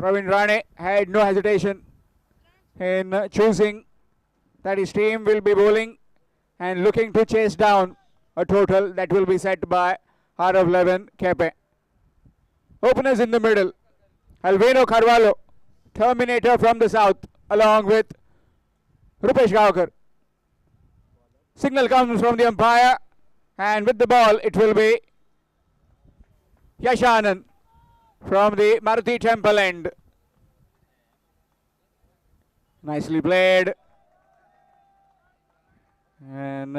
Praveen Rane had no hesitation in choosing that his team will be bowling and looking to chase down a total that will be set by Arav XI Quepem. Openers in the middle. Alvino Carvalho, Terminator from the south, along with Rupesh Gavkar. Signal comes from the umpire, and with the ball it will be Yash Anand from the Maruti Temple end. Nicely played. And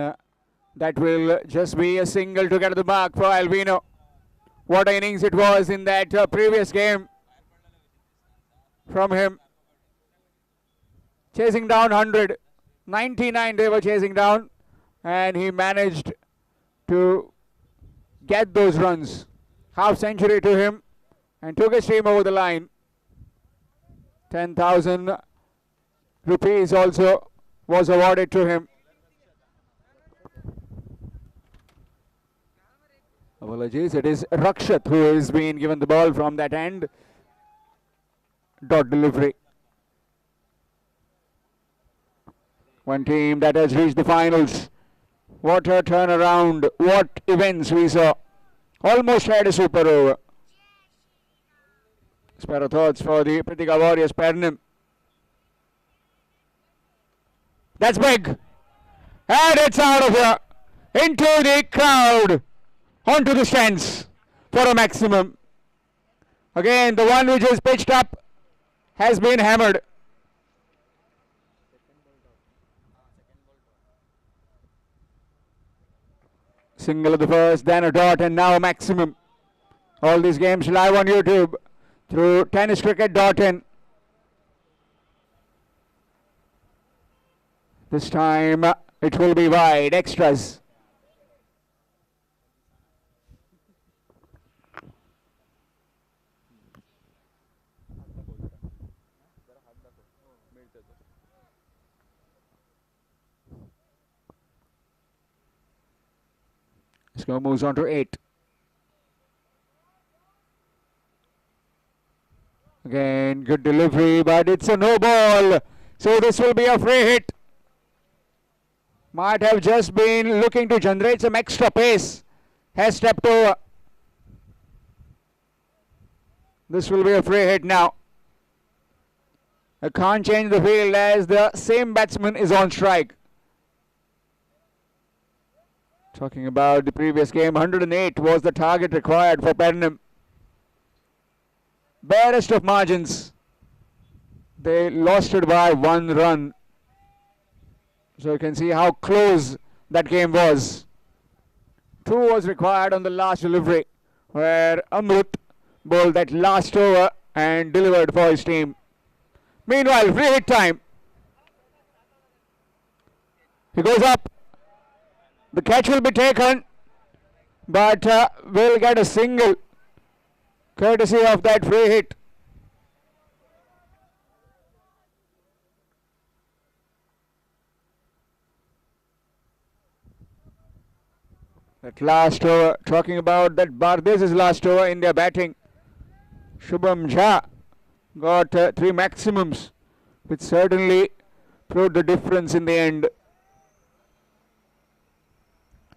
that will just be a single to get the mark for Alvino. What an innings it was in that previous game from him. Chasing down 100. 99 they were chasing down. And he managed to get those runs. Half century to him. And took his team over the line. 10,000 rupees also was awarded to him. Apologies, it is Rakshat who is being given the ball from that end. Dot delivery. One team that has reached the finals. What a turnaround. What events we saw. Almost had a super over. Spare thoughts for the Pritika Warriors, Pernim. That's big. And it's out of here. Into the crowd. Onto the stands for a maximum. Again, the one which is pitched up has been hammered. Single of the first, then a dot, and now a maximum. All these games live on YouTube through tenniscricket.in. This time it will be wide, extras. Score moves on to 8. Again, good delivery, but it's a no ball. So this will be a free hit. Might have just been looking to generate some extra pace. Has stepped over. This will be a free hit now. I can't change the field as the same batsman is on strike. Talking about the previous game, 108 was the target required for Pernim. Barest of margins. They lost it by 1 run. So you can see how close that game was. 2 was required on the last delivery, where Amrut bowled that last over and delivered for his team. Meanwhile, free hit time. He goes up. The catch will be taken, but we'll get a single courtesy of that free hit. That last over, talking about that Bardez's last over in their batting. Shubham Jha got 3 maximums, which certainly proved the difference in the end.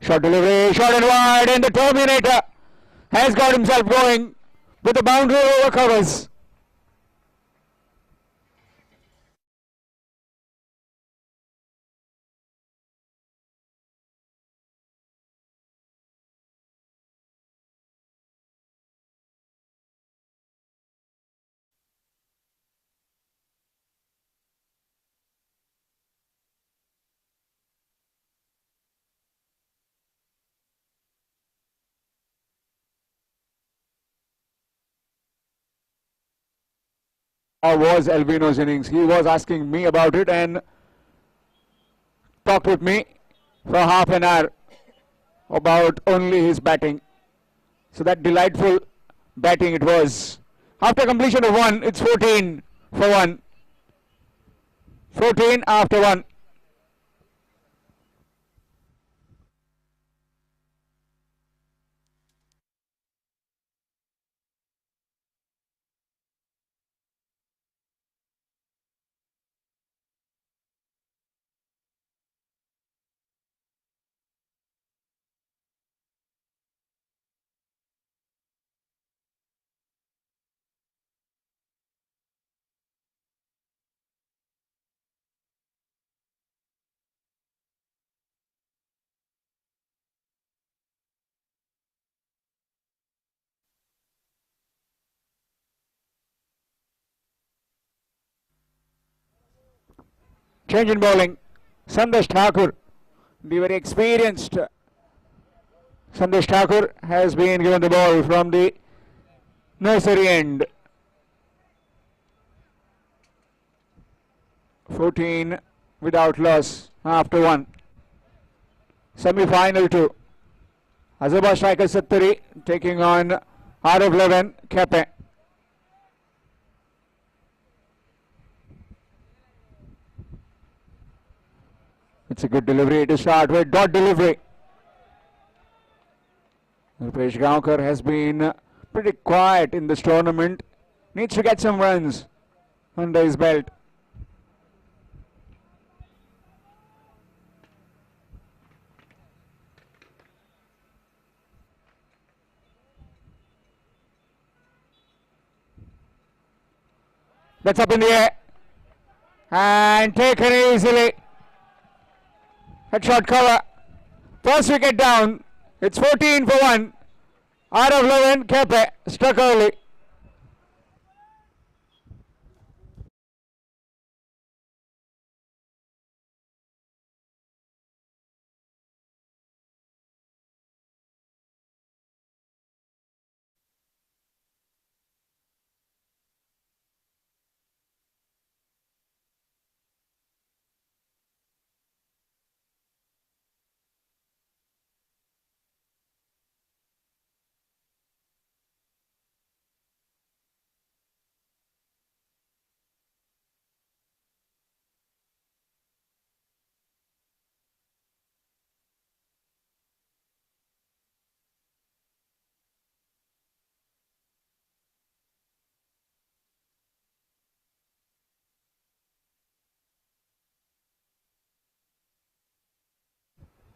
Short delivery, short and wide, and the Terminator has got himself going with the boundary over covers. How was Alvino's innings? He was asking me about it and talked with me for half an hour about only his batting. So that delightful batting it was. After completion of 1, it's 14 for 1. 14 after 1. Change in bowling. Sandesh Thakur, the very experienced Sandesh Thakur, has been given the ball from the nursery end. 14 without loss after 1. Semi-final 2. Ajoba striker Satteri taking on Arav XI Quepem. It's a good delivery to start with. Dot delivery. Rupesh Gaonkar has been pretty quiet in this tournament. Needs to get some runs under his belt. That's up in the air. And taken easily. Headshot cover. First wicket down. It's 14 for 1. Arav XI Quepem struck early.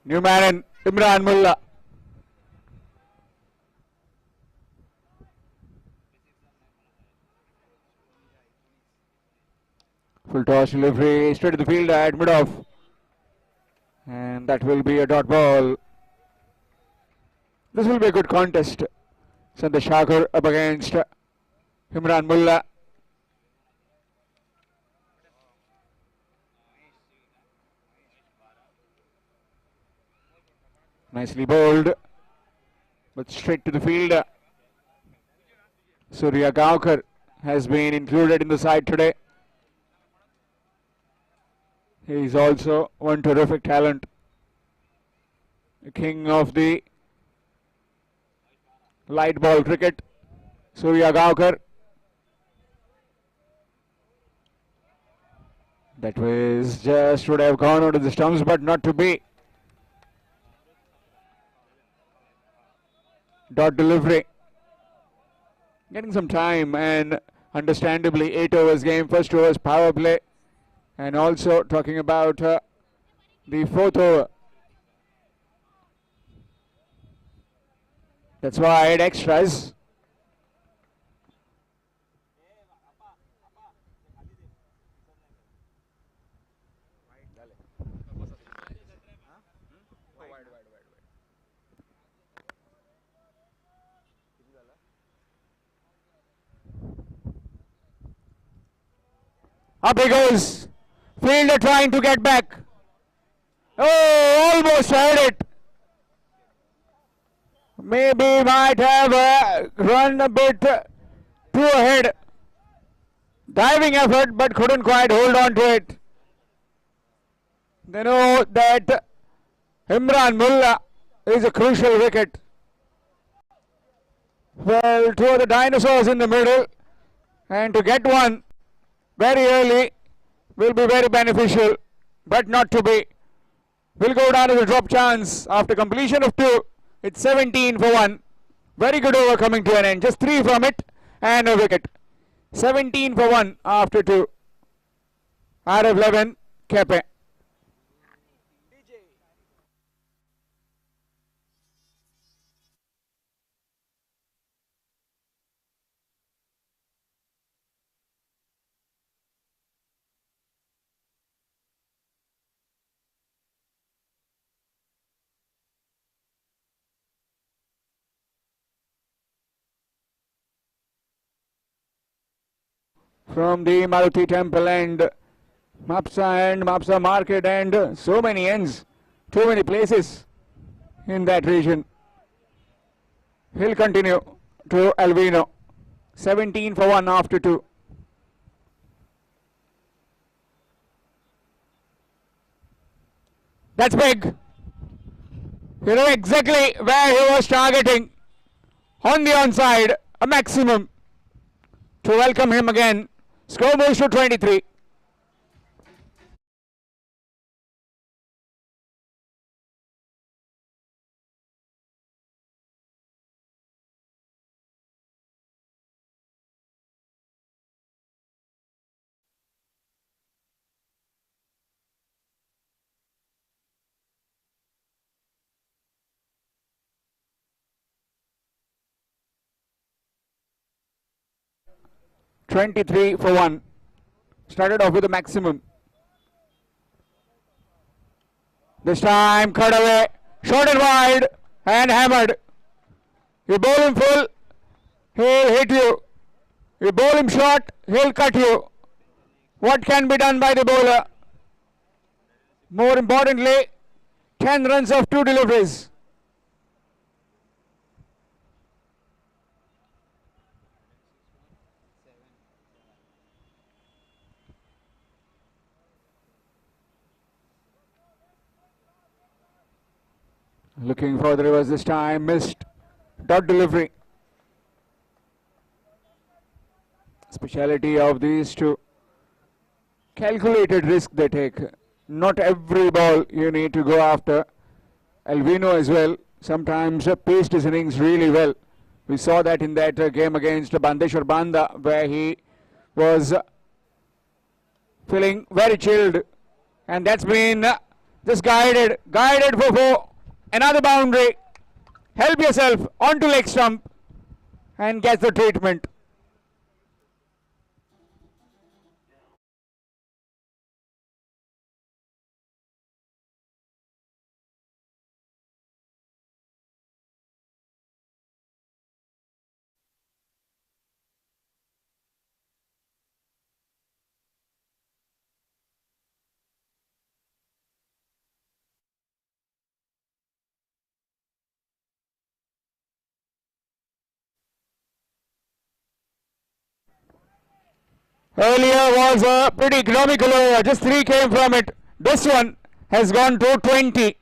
New man in Imran Mullah. Full toss delivery straight to the field at mid-off. And that will be a dot ball. This will be a good contest. Sandesh Thakur up against Imran Mullah. Nicely bowled, but straight to the field. Surya Gaonkar has been included in the side today. He is also one terrific talent. The king of the light ball cricket, Surya Gaonkar. That was just would have gone out of the stumps, but not to be. Dot delivery. Getting some time, and understandably 8 overs game, first overs power play, and also talking about the 4th over. That's why I had extras. Up he goes. Fielder trying to get back. Oh, almost had it. Maybe might have run a bit too ahead. Diving effort, but couldn't quite hold on to it. They know that Imran Mullah is a crucial wicket. Well, 2 of the dinosaurs in the middle, and to get one very early will be very beneficial, but not to be. Will go down as a drop chance after completion of 2. It's 17 for 1. Very good over coming to an end. Just 3 from it and a wicket. 17 for 1 after 2. Arav XI Quepem. From the Maruti Temple end, Mapsa market and so many ends, too many places in that region. He'll continue to Alvino. 17 for 1 after 2. That's big. You know exactly where he was targeting. On the onside, a maximum to welcome him again. Score moves to 23. $23 for 1. Started off with a maximum. This time cut away, shot it wide and hammered. You bowl him full, he'll hit you. You bowl him short, he'll cut you. What can be done by the bowler? More importantly, 10 runs of 2 deliveries. Looking for the reverse this time, missed dot delivery. Speciality of these two. Calculated risk they take. Not every ball you need to go after. Alvino as well sometimes paced his innings really well. We saw that in that game against Bandeshwar Banda where he was feeling very chilled, and that's been just guided for 4. Another boundary. Help yourself onto leg stump and get the treatment. Earlier was a pretty economical over, just 3 came from it. This one has gone to 20.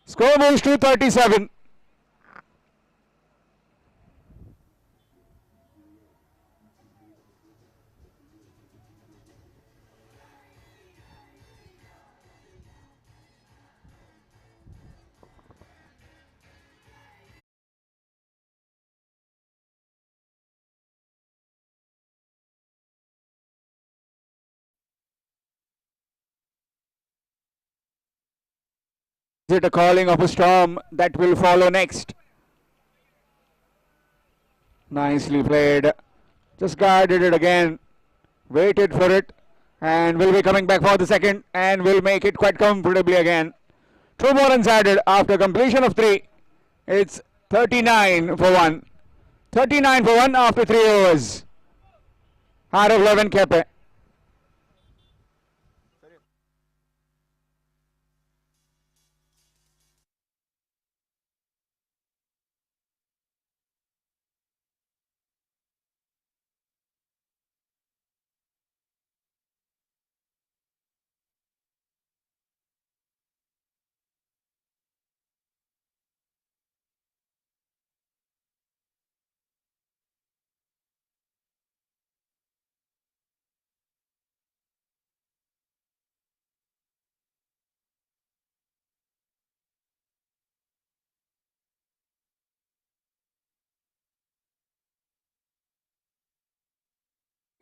Score moves to 37. Is it a calling of a storm that will follow next? Nicely played. Just guarded it again. Waited for it. And will be coming back for the second. And will make it quite comfortably again. 2 more runs added after completion of 3. It's 39 for 1. 39 for 1 after 3 overs. Arav XI Quepem.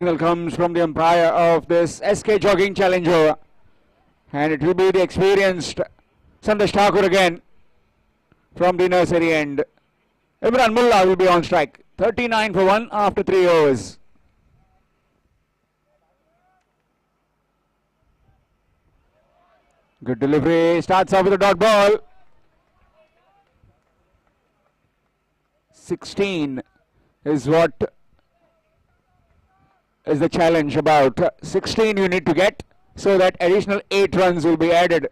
Signal comes from the umpire of this SK Jogging Challenge over. And it will be the experienced Sandesh Thakur again from the nursery end. Imran Mullah will be on strike. 39 for 1 after 3 overs. Good delivery. Starts off with a dot ball. 16 is what is the challenge. About 16 you need to get, so that additional 8 runs will be added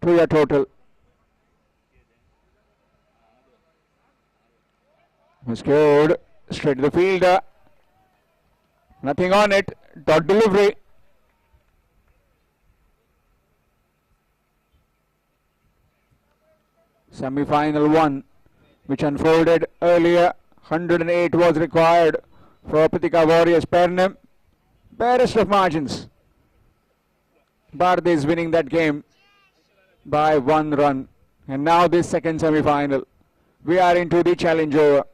to your total. Scored straight to the fielder. Nothing on it. Dot delivery. Semi-final 1, which unfolded earlier. 108 was required for Pitika Warriors Pernem. Barest of margins. Bharti is winning that game by 1 run. And now this second semi-final. We are into the challenge over.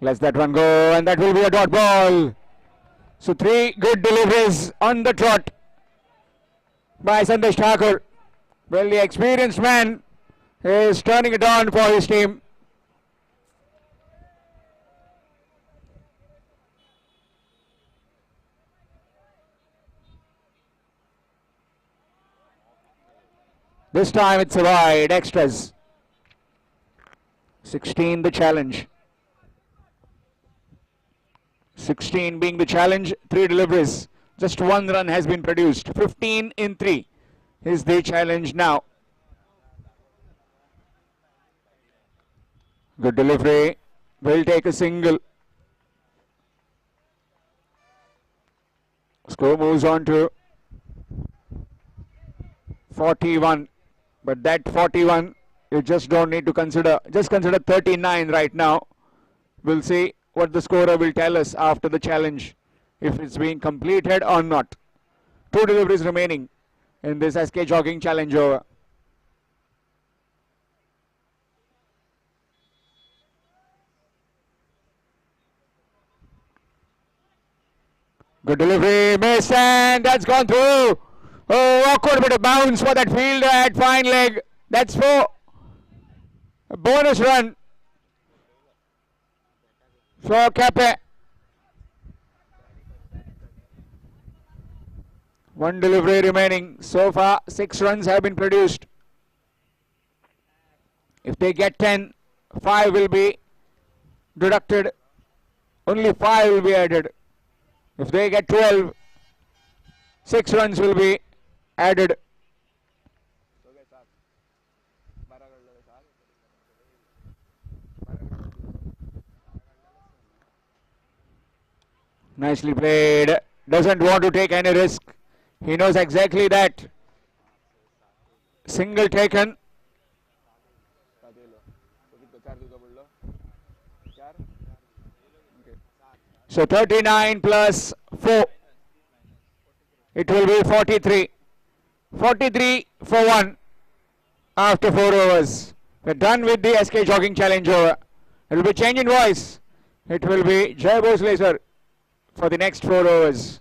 Let's that one go, and that will be a dot ball. So 3 good deliveries on the trot by Sandesh Thakur. Well, the experienced man is turning it on for his team. This time it's a wide, extras. 16 the challenge. 16 being the challenge, 3 deliveries. Just 1 run has been produced. 15 in 3 is the challenge now. Good delivery. Will take a single. Score moves on to 41. But that 41, you just don't need to consider. Just consider 39 right now. We'll see what the scorer will tell us after the challenge, if it's being completed or not. 2 deliveries remaining in this SK Jogging challenge over. Good delivery, miss, and that's gone through. Oh, awkward bit of bounce for that fielder at fine leg. That's 4. A bonus run for Quepem. 1 delivery remaining. So far, 6 runs have been produced. If they get 10, 5 will be deducted. Only 5 will be added. If they get 12, 6 runs will be added. Nicely played. Doesn't want to take any risk. He knows exactly that. Single taken. So 39 plus 4. It will be 43. 43 for 1 after 4 overs. We're done with the SK Jogging challenge over. It will be change in voice. It will be Jai Bhosle sir for the next 4 overs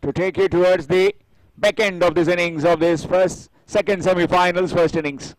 to take you towards the back end of this innings of this second semi-finals first innings.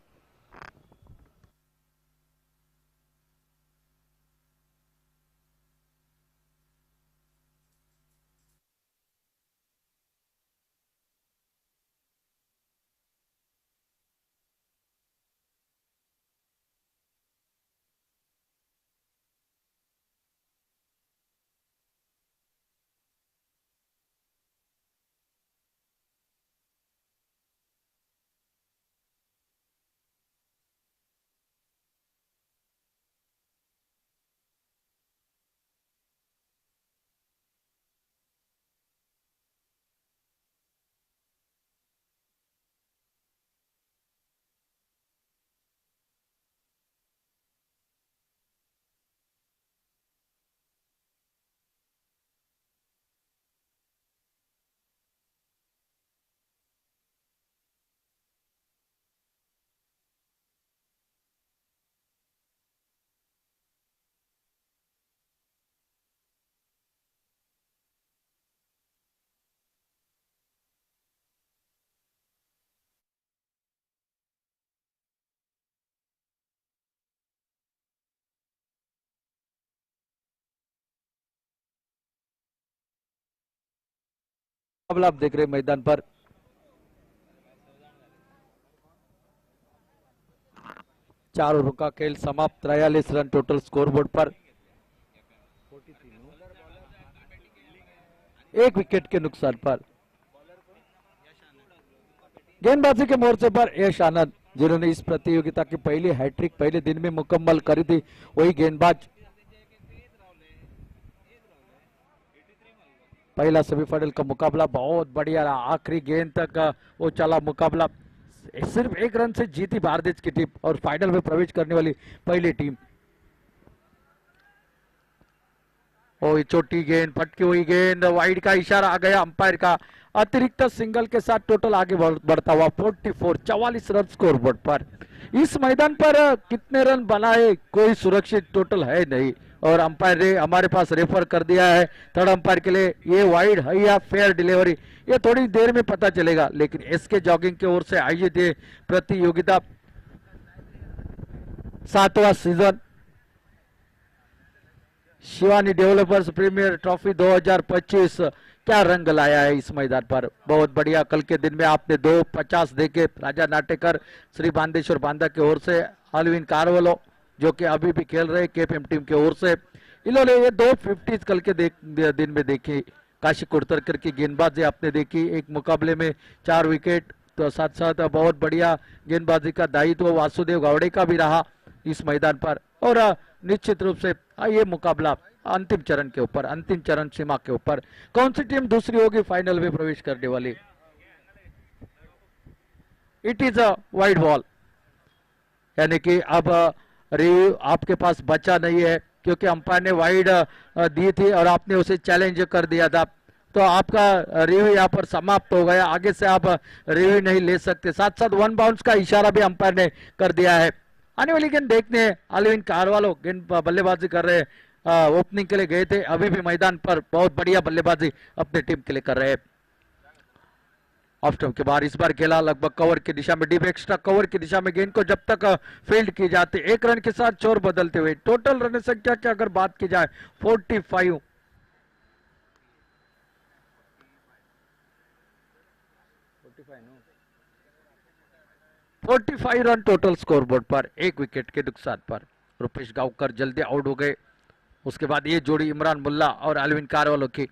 मुकाबला आप देख रहे हैं मैदान पर 4 over का खेल समाप्त 43 रन टोटल स्कोरबोर्ड पर एक विकेट के नुकसान पर। गेंदबाजी के मोर्चे पर यश आनंद, जिन्होंने इस प्रतियोगिता की पहली हैट्रिक पहले दिन में मुकम्मल करी थी, वही गेंदबाज। पहला सेमीफाइनल का मुकाबला बहुत बढ़िया रहा, आखिरी गेंद तक वो चला मुकाबला। सिर्फ एक रन से जीती भारत की टीम और फाइनल में प्रवेश करने वाली पहली टीम। ओ छोटी गेंद, फटकी हुई गेंद, वाइड का इशारा आ गया अंपायर का। अतिरिक्त सिंगल के साथ टोटल आगे बढ़ता हुआ 44 रन स्कोर बोर्ड पर। इस मैदान पर कितने रन बनाए कोई सुरक्षित टोटल है नहीं, और अंपायर ने हमारे पास रेफर कर दिया है थर्ड अंपायर के लिए, ये वाइड है या फेयर डिलीवरी, ये थोड़ी देर में पता चलेगा। लेकिन एसके जॉगिंग की ओर से आयोजित ये प्रतियोगिता 7वां season Shivani developers premier trophy 2025 क्या रंग लाया है इस मैदान पर। बहुत बढ़िया, कल के दिन में आपने 250 देखे राजा नाटेकर श्री बांदेश्वर बांदा की ओर से, अल्विन कारवलो जो कि अभी भी खेल रहे केपीएम टीम की ओर से, इन्होंने ये 250 कल के दिन में देखी। काशी कुर्तरकर की गेंदबाजी आपने देखी, एक मुकाबले में 4 विकेट, तो साथ साथ बहुत बढ़िया गेंदबाजी का दायित्व वासुदेव गावड़े का भी रहा इस मैदान पर। और निश्चित रूप से ये मुकाबला अंतिम चरण के ऊपर, अंतिम चरण सीमा के ऊपर, कौन सी टीम दूसरी होगी फाइनल में प्रवेश करने वाली। It is a wide ball, यानी कि अब रिव्यू आपके पास बचा नहीं है, क्योंकि अंपायर ने वाइड दी थी और आपने उसे चैलेंज कर दिया था, तो आपका रिव्यू यहाँ पर समाप्त हो गया, आगे से आप रिव्यू नहीं ले सकते। साथ साथ वन बाउंस का इशारा भी अंपायर ने कर दिया है। आने वाली गेंद देखते हैं, अल्विन कारवालो गेंद बल्लेबाजी कर रहे हैं, ओपनिंग के लिए गए थे, अभी भी मैदान पर बहुत बढ़िया बल्लेबाजी अपनी टीम के लिए कर रहे हैं। ऑफ स्टंप के बाहर इस बार खेला लगभग कवर की दिशा में, डीप एक्स्ट्रा कवर की दिशा में गेंद को जब तक फील्ड की जाती, एक रन के साथ चोर बदलते हुए टोटल रन संख्या की अगर बात की जाए 45 रन टोटल स्कोरबोर्ड पर, एक विकेट के नुकसान पर। रुपेश गांवकर जल्दी आउट हो गए। उसके बाद ये जोड़ी इमरान मुल्ला और अल्विन कारवालो की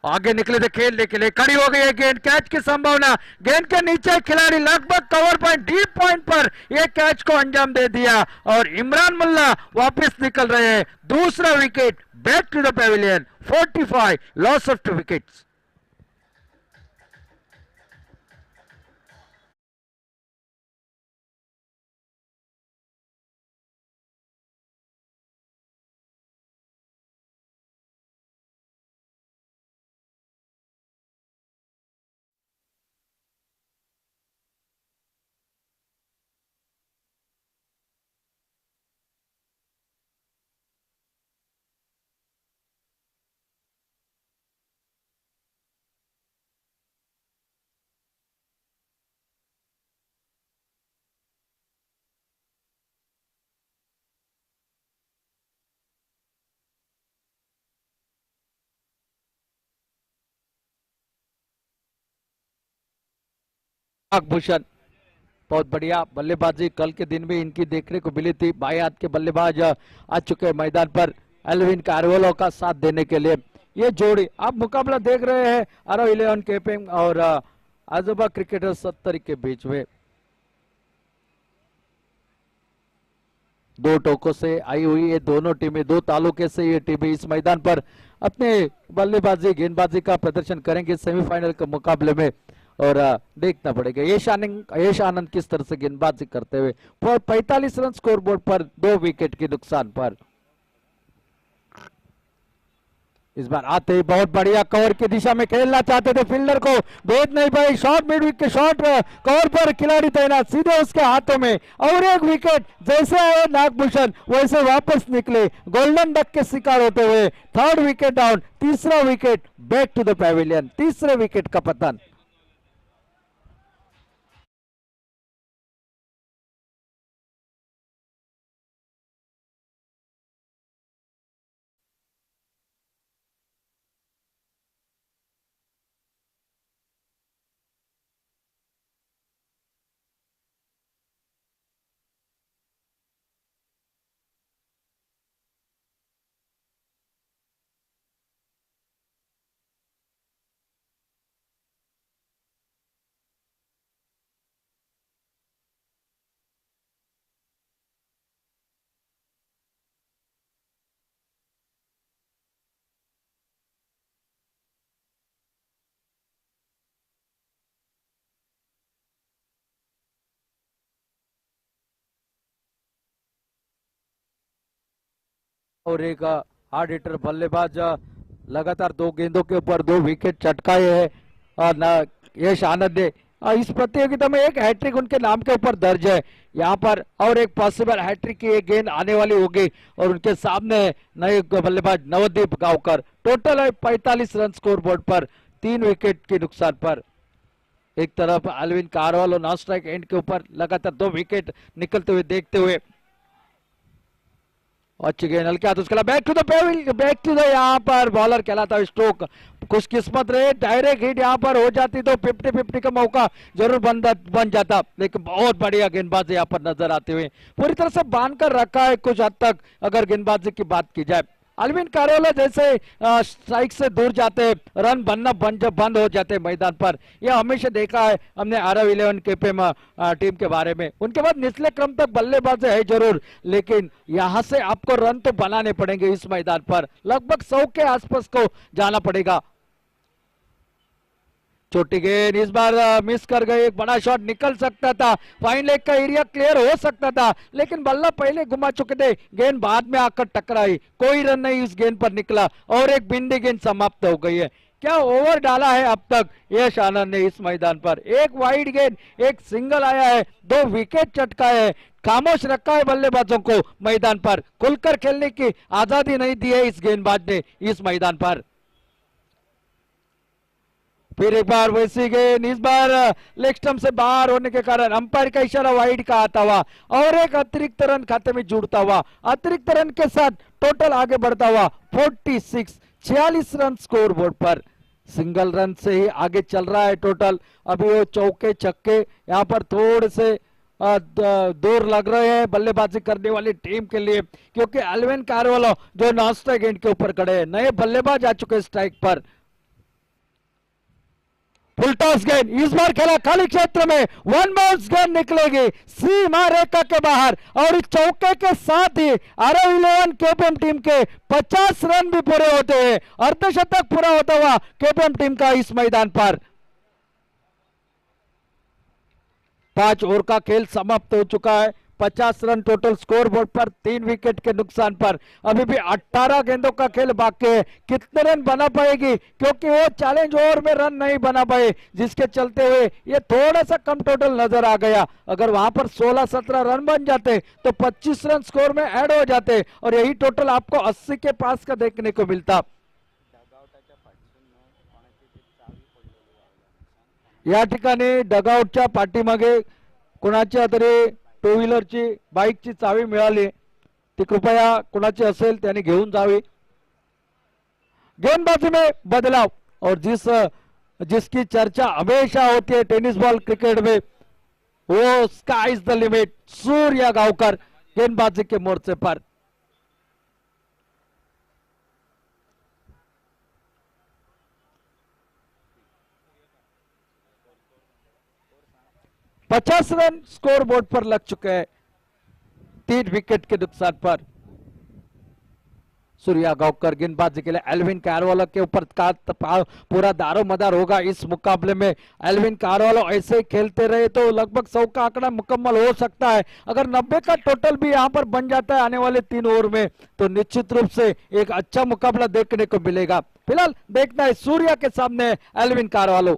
आगे निकले थे खेलने के लिए, खड़ी हो गई है गेंद, कैच की संभावना, गेंद के नीचे खिलाड़ी लगभग कवर पॉइंट डीप पॉइंट पर यह कैच को अंजाम दे दिया और इमरान मुल्ला वापस निकल रहे हैं। दूसरा wicket, back to the pavilion, 45 loss of 2 wickets. Bhushan बहुत बढ़िया बल्लेबाजी कल के दिन में इनकी देखने को मिली थी, बाएं हाथ के बल्लेबाज आ चुके हैं मैदान पर एल्विन कारवेलो का साथ देने के लिए। ये जोड़ी आप मुकाबला देख रहे हैं अरव 11 केपेम और आजोबा क्रिकेटर सत्तरी के बीच में। दो टोकों से आई हुई ये दोनों टीमें, दो तालुके से ये टीमें इस मैदान पर अपने बल्लेबाजी गेंदबाजी का प्रदर्शन करेंगे सेमीफाइनल के मुकाबले में। और देखना पड़ेगा यश आनंद किस तरह से गेंदबाजी करते हुए, 45 रन स्कोरबोर्ड पर 2 विकेट के नुकसान पर। इस बार आते ही बहुत बढ़िया कवर की दिशा में खेलना चाहते थे, फील्डर को भेज नहीं पाए, short mid wicket short cover पर खिलाड़ी तैनात सीधे उसके हाथों में, और एक विकेट जैसे आए नागभूषण वैसे वापस निकले, गोल्डन डक के शिकार होते हुए थर्ड विकेट डाउन, तीसरा wicket back to the pavilion, तीसरे विकेट का पतन। और एक हार्ड हिटर बल्लेबाज लगातार 2 गेंदों के ऊपर 2 विकेट चटकाए हैं यश आनंद ने। इस प्रतियोगिता में एक हैट्रिक उनके नाम के ऊपर दर्ज है यहाँ पर, और एक पॉसिबल हैट्रिक की एक गेंद आने वाली होगी, और उनके सामने नए बल्लेबाज नवदीप गांवकर। टोटल है 45 रन स्कोर बोर्ड पर 3 विकेट के नुकसान पर। एक तरफ अल्विन कारवाल और नॉन स्ट्राइक एंड के ऊपर लगातार 2 विकेट निकलते हुए देखते हुए। अच्छी गेंद हल्के हाथ उसके back to the back to the यहाँ पर बॉलर कहलाता है स्ट्रोक। खुशकिस्मत रहे, डायरेक्ट हिट यहाँ पर हो जाती तो 50-50 का मौका जरूर बन जाता, लेकिन बहुत बढ़िया गेंदबाज यहाँ पर नजर आते हुए पूरी तरह से बांध कर रखा है कुछ हद तक अगर गेंदबाजी की बात की जाए। अल्विन कारवाला जैसे स्ट्राइक से दूर जाते रन बनना बंद हो जाते मैदान पर, यह हमेशा देखा है हमने आरव 11 केपेम टीम के बारे में। उनके बाद निचले क्रम तक बल्लेबाज है जरूर, लेकिन यहां से आपको रन तो बनाने पड़ेंगे इस मैदान पर, लगभग 100 के आसपास को जाना पड़ेगा। छोटी गेंद इस बार मिस कर गए, एक बड़ा शॉट निकल सकता था, फाइन लेग का एरिया क्लियर हो सकता था, लेकिन बल्ला पहले घुमा चुके थे, गेंद बाद में आकर टकराई, कोई रन नहीं इस गेंद पर निकला और एक बिंदी गेंद समाप्त हो गई है। क्या ओवर डाला है अब तक यश आनंद ने इस मैदान पर, एक वाइड गेंद एक सिंगल आया है, 2 विकेट चटकाए है, खामोश रखा है बल्लेबाजों को मैदान पर, खुलकर खेलने की आजादी नहीं दी है इस गेंदबाज ने इस मैदान पर। फिर एक बार वैसी गेंद, इस बार लेग स्टंप से बाहर होने के कारण अंपायर का इशारा वाइड का आता हुआ और एक अतिरिक्त रन खाते में जुड़ता हुआ, अतिरिक्त रन के साथ टोटल आगे बढ़ता हुआ 46 रन स्कोर बोर्ड पर। सिंगल रन से ही आगे चल रहा है टोटल। अभी वो चौके छक्के यहाँ पर थोड़े से दूर लग रहे हैं बल्लेबाजी करने वाली टीम के लिए, क्योंकि अल्विन कारवालो जो नॉन स्ट्राइक एंड के ऊपर खड़े हैं, नए बल्लेबाज आ चुके स्ट्राइक पर। फुल टॉस गेंद इस बार खेला खाली क्षेत्र में, वन बाउंस गेंद निकलेगी सीमा रेखा के बाहर, और इस चौके के साथ ही आरव 11 केपीएम टीम के 50 रन भी पूरे होते हैं, अर्धशतक पूरा होता हुआ केपीएम टीम का इस मैदान पर। 5 ओवर का खेल समाप्त हो चुका है, 50 रन टोटल स्कोर बोर्ड पर 3 विकेट के नुकसान पर। अभी भी 18 गेंदों का खेल बाकी है, कितने रन बना पाएगी, क्योंकि वो चैलेंज ओवर में रन नहीं बना पाए, जिसके चलते हुए ये थोड़ा सा कम टोटल नजर आ गया। अगर वहां पर 16-17 रन बन जाते तो 25 रन स्कोर में ऐड हो जाते, और यही टोटल आपको 80 के पास का देखने को मिलता। या ठिकाणी डगआउटच्या पाठीमागे कुणाच्या तरी टू व्हीलरची बाईकची चावी मिळाली, ती कृपया कुणाची असेल त्याने घेऊन जावी। गेंदबाजी में बदलाव, और जिसकी चर्चा हमेशा होती है टेनिस बॉल क्रिकेट में, वो sky is the limit Surya Gaonkar गेंदबाजी के मोर्चे पर। 50 रन स्कोर बोर्ड पर लग चुके हैं 3 विकेट के नुकसान पर। सूर्या गांवकर गेंदबाजी के लिए एल्विन कारवालो के ऊपर का पूरा दारोमदार होगा इस मुकाबले में। एल्विन कारवालो ऐसे खेलते रहे तो लगभग 100 का आंकड़ा मुकम्मल हो सकता है। अगर 90 का टोटल भी यहां पर बन जाता है आने वाले 3 ओवर में, तो निश्चित रूप से एक अच्छा मुकाबला देखने को मिलेगा। फिलहाल देखना है सूर्या के सामने एल्विन कारवालो।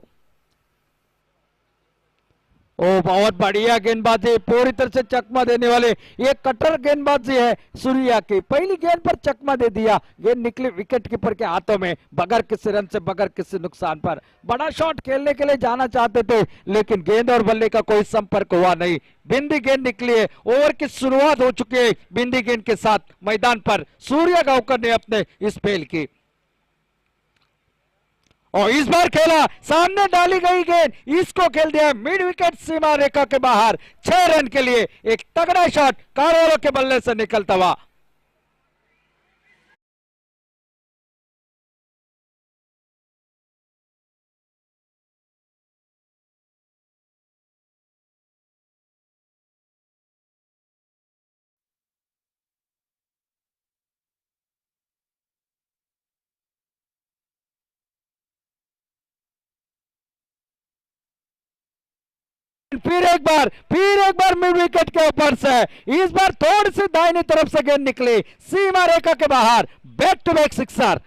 ओ बहुत बढ़िया गेंदबाजी, पूरी तरह से चकमा देने वाले, ये कटर गेंदबाजी है सूर्या की। पहली गेंद पर चकमा दे दिया, गेंद निकली विकेट कीपर के हाथों में बगैर किसी रन से, बगैर किसी नुकसान पर। बड़ा शॉट खेलने के लिए जाना चाहते थे, लेकिन गेंद और बल्ले का कोई संपर्क हुआ नहीं, बिंदी गेंद निकली है। ओवर की शुरुआत हो चुकी है बिंदी गेंद के साथ मैदान पर सूर्या गांवकर ने अपने इस फेल की। और इस बार खेला, सामने डाली गई गेंद, इसको खेल दिया मिड विकेट सीमा रेखा के बाहर 6 रन के लिए। एक तगड़ा शॉट कारवालो के बल्ले से निकलता हुआ। फिर एक बार मिड विकेट के ऊपर से, इस बार थोड़ी सी दाहिनी तरफ से गेंद निकली सीमा रेखा के बाहर, बैक टू बैक सिक्सर।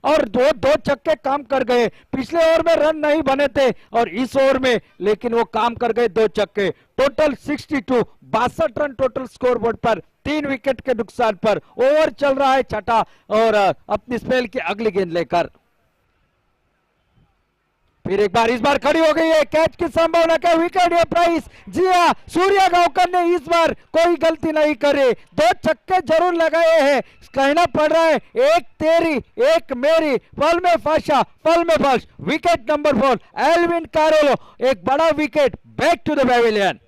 और दो दो छक्के काम कर गए, पिछले ओवर में रन नहीं बने थे और इस ओवर में लेकिन वो काम कर गए, दो छक्के। Total 62, 62 run total score board पर, 3 विकेट के नुकसान पर। ओवर चल रहा है छठा और अपनी स्पेल की अगली गेंद लेकर फिर एक बार, इस बार खड़ी हो गई है, कैच की संभावना क्या, विकेट या प्राइस। जी हाँ, सूर्या गांवकर ने इस बार कोई गलती नहीं करी, 2 छक्के जरूर लगाए हैं। कहना पड़ रहा है एक तेरी एक मेरी, फल में फाशा फल में फर्श। विकेट नंबर 4 एल्विन कारोलो, एक बड़ा wicket, back to the pavilion.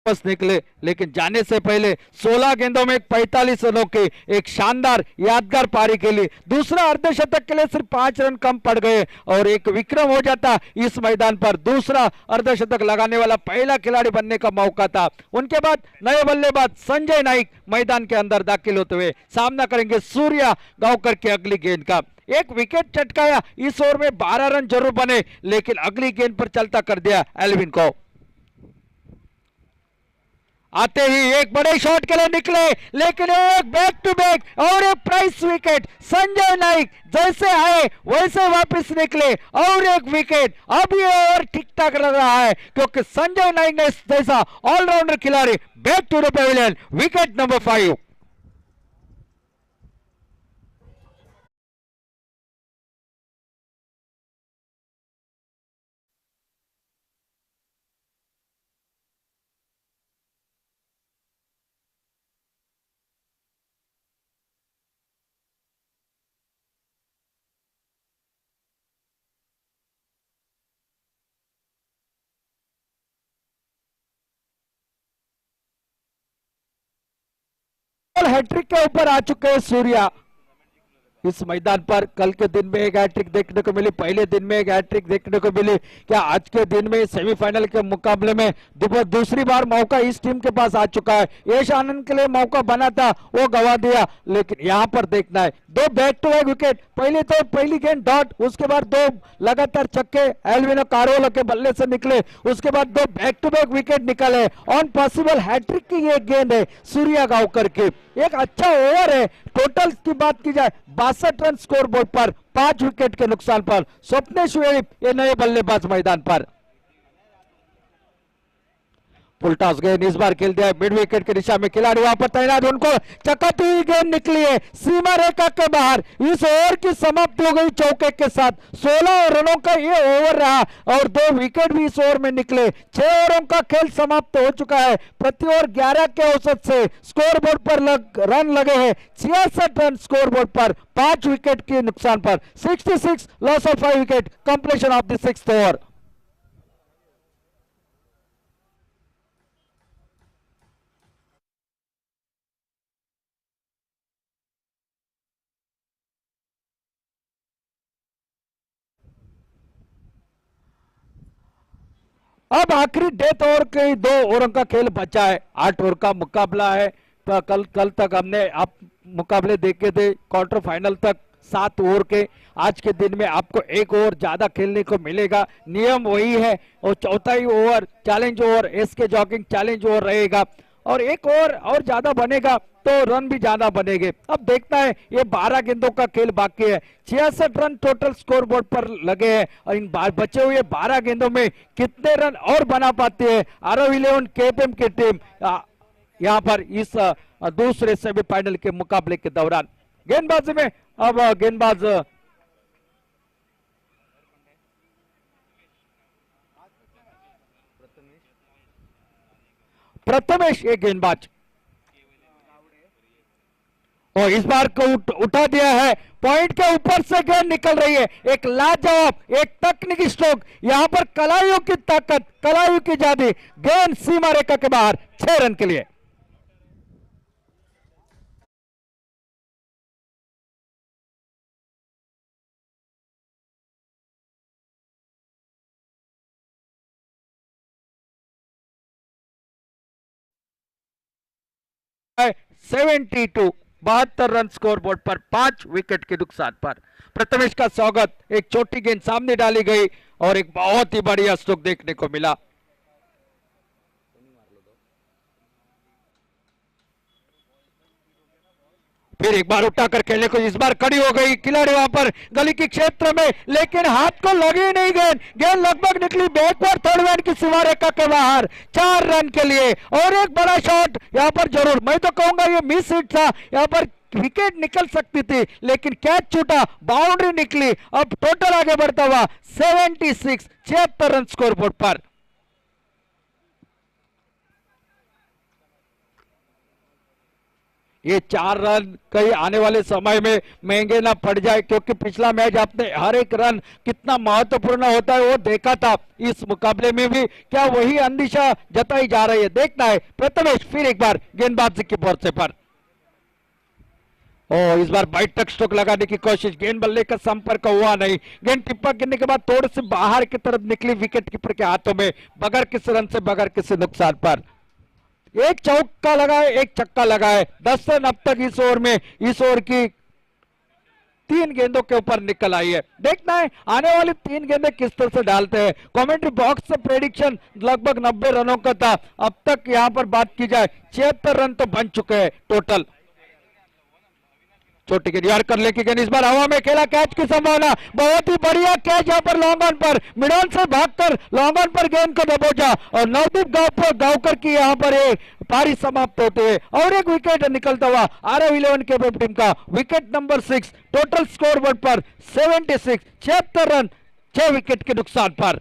वापस निकले, लेकिन जाने से पहले 16 गेंदों में 45 रनों के एक शानदार यादगार पारी के लिए दूसरा अर्धशतक के लिए सिर्फ 5 रन कम पड़ गए और एक विक्रम हो जाता इस मैदान पर। दूसरा अर्धशतक लगाने वाला पहला खिलाड़ी बनने का मौका था। उनके बाद नए बल्लेबाज संजय नाइक मैदान के अंदर दाखिल होते हुए सामना करेंगे सूर्या गांवकर की अगली गेंद का। एक विकेट चटकाया, इस ओवर में 12 रन जरूर बने लेकिन अगली गेंद पर चलता कर दिया एल्विन को। आते ही एक बड़े शॉट के लिए निकले लेकिन एक बैक टू बैक और एक प्राइस विकेट। संजय नाइक जैसे आए वैसे वापस निकले और एक विकेट। अब ये ओवर ठीक ठाक लग रहा है क्योंकि संजय नाइक ने जैसा ऑलराउंडर खिलाड़ी, back to the pavilion, wicket number 5। Hattrick के ऊपर आ चुके हैं सूर्या इस मैदान पर। कल के दिन में एक हैट्रिक देखने को मिली, पहले दिन में एक हैट्रिक देखने को मिली। क्या आज के दिन में सेमीफाइनल के मुकाबले में दूसरी बार मौका इस टीम के पास आ चुका है। यश आनंद के लिए मौका बना था, वो गवा दिया, लेकिन यहां पर देखना है 2 बैक टू बैक विकेट। पहली गेंद डॉट, उसके बाद 2 लगातार छक्के एल्विनो कारोलो के बल्ले से निकले, उसके बाद 2 बैक टू बैक विकेट निकले। ऑन पॉसिबल हैट्रिक की एक गेंद है सूर्या गांवकर की। एक अच्छा ओवर है। टोटल की बात की जाए 62 रन स्कोर बोर्ड पर, 5 विकेट के नुकसान पर। स्वप्नेश ये नए बल्लेबाज मैदान पर। फुल टॉस गेंद इस बार खेल दिया है मिड विकेट की दिशा में, खिलाड़ी वहां पर तैनात, उनको चकाती हुई गेंद निकली है सीमा रेखा के बाहर। इस ओवर की समाप्ति हो गई चौके के साथ। 16 रनों का ये ओवर रहा और 2 विकेट भी इस ओवर में निकले। 6 ओवरों का खेल समाप्त हो चुका है। प्रति ओवर 11 के औसत से स्कोर बोर्ड पर रन लगे हैं 66 रन स्कोर बोर्ड पर, 5 विकेट के नुकसान पर। 66 loss of 5 wicket, completion of the 6th over. अब आखिरी डेथ ओवर के 2 ओवरों का खेल बचा है। 8 ओवर का मुकाबला है। तो कल तक हमने आप मुकाबले देखे थे क्वार्टर फाइनल तक 7 ओवर के। आज के दिन में आपको 1 ओवर ज्यादा खेलने को मिलेगा, नियम वही है। और चौथा ही over challenge over, SK jogging challenge over रहेगा और 1 ओवर और ज्यादा बनेगा तो रन भी ज्यादा बनेंगे। अब देखना है, ये 12 गेंदों का खेल बाकी है, 66 रन टोटल स्कोर बोर्ड पर लगे हैं और इन बचे हुए 12 गेंदों में कितने रन और बना पाती है आरव 11 केपीएम की टीम यहाँ पर इस दूसरे सेमीफाइनल के मुकाबले के दौरान। गेंदबाजी में अब गेंदबाज प्रथमेश, एक गेंदबाज और इस बार को उठा दिया है, पॉइंट के ऊपर से गेंद निकल रही है। एक लाजवाब, एक तकनीकी स्ट्रोक, यहां पर कलाइयों की ताकत, कलाइयों की जादी, गेंद सीमा रेखा के बाहर, 6 रन के लिए। है 72, 72 रन स्कोर बोर्ड पर 5 विकेट के नुकसान पर प्रथमेश का स्वागत। एक छोटी गेंद सामने डाली गई और एक बहुत ही बढ़िया स्ट्रोक देखने को मिला। फिर एक बार उठाकर खेलने को, इस बार खड़ी हो गई खिलाड़ी वहां पर गली के क्षेत्र में, लेकिन हाथ को लगी नहीं गेंद, गेंद लगभग निकली बैकवर्ड थर्ड मैन की सीमा रेखा के बाहर, 4 रन के लिए। और एक बड़ा शॉट यहां पर जरूर, मैं तो कहूंगा ये मिस हिट था, यहां पर विकेट निकल सकती थी लेकिन कैच छूटा, बाउंड्री निकली। अब टोटल आगे बढ़ता हुआ 76, 76 रन स्कोर बोर्ड पर। ये 4 रन कहीं आने वाले समय में महंगे ना पड़ जाए, क्योंकि पिछला मैच आपने हर एक रन कितना महत्वपूर्ण होता है वो देखा था। इस मुकाबले में भी क्या वही अंदिशा जताई जा रही है, देखना है। प्रथमेश फिर एक बार गेंदबाजी के पर्चे पर, इस बार बाइट तक स्ट्रोक लगाने की कोशिश, गेंद बल्ले का संपर्क हुआ नहीं, गेंद टिप्पा गिरने के बाद थोड़ी सी बाहर की तरफ निकली विकेट कीपर के हाथों में, बगैर किसी रन से, बगैर किसी नुकसान पर। एक चौका लगाए, एक छक्का लगाए, 10 रन अब तक इस ओवर में, इस ओवर की 3 गेंदों के ऊपर निकल आई है। देखना है आने वाली 3 गेंदें किस तरह से डालते हैं। कमेंट्री बॉक्स से प्रेडिक्शन लगभग 90 रनों का था, अब तक यहां पर बात की जाए 76 रन तो बन चुके हैं टोटल। छोटी गेंद यार कर लेके गेंद इस बार हवा में खेला, कैच की संभावना, बहुत ही बढ़िया कैच यहाँ पर लॉन्ग ऑन पर, मिडल से भागकर लॉन्ग ऑन पर गेंद को दबोचा और नवदीप गांवकर की यहाँ पर पारी समाप्त होते हैं और एक विकेट निकलता हुआ आरव 11 के टीम का, wicket number 6, total score board पर 76, 76 रन 6 विकेट के नुकसान पर।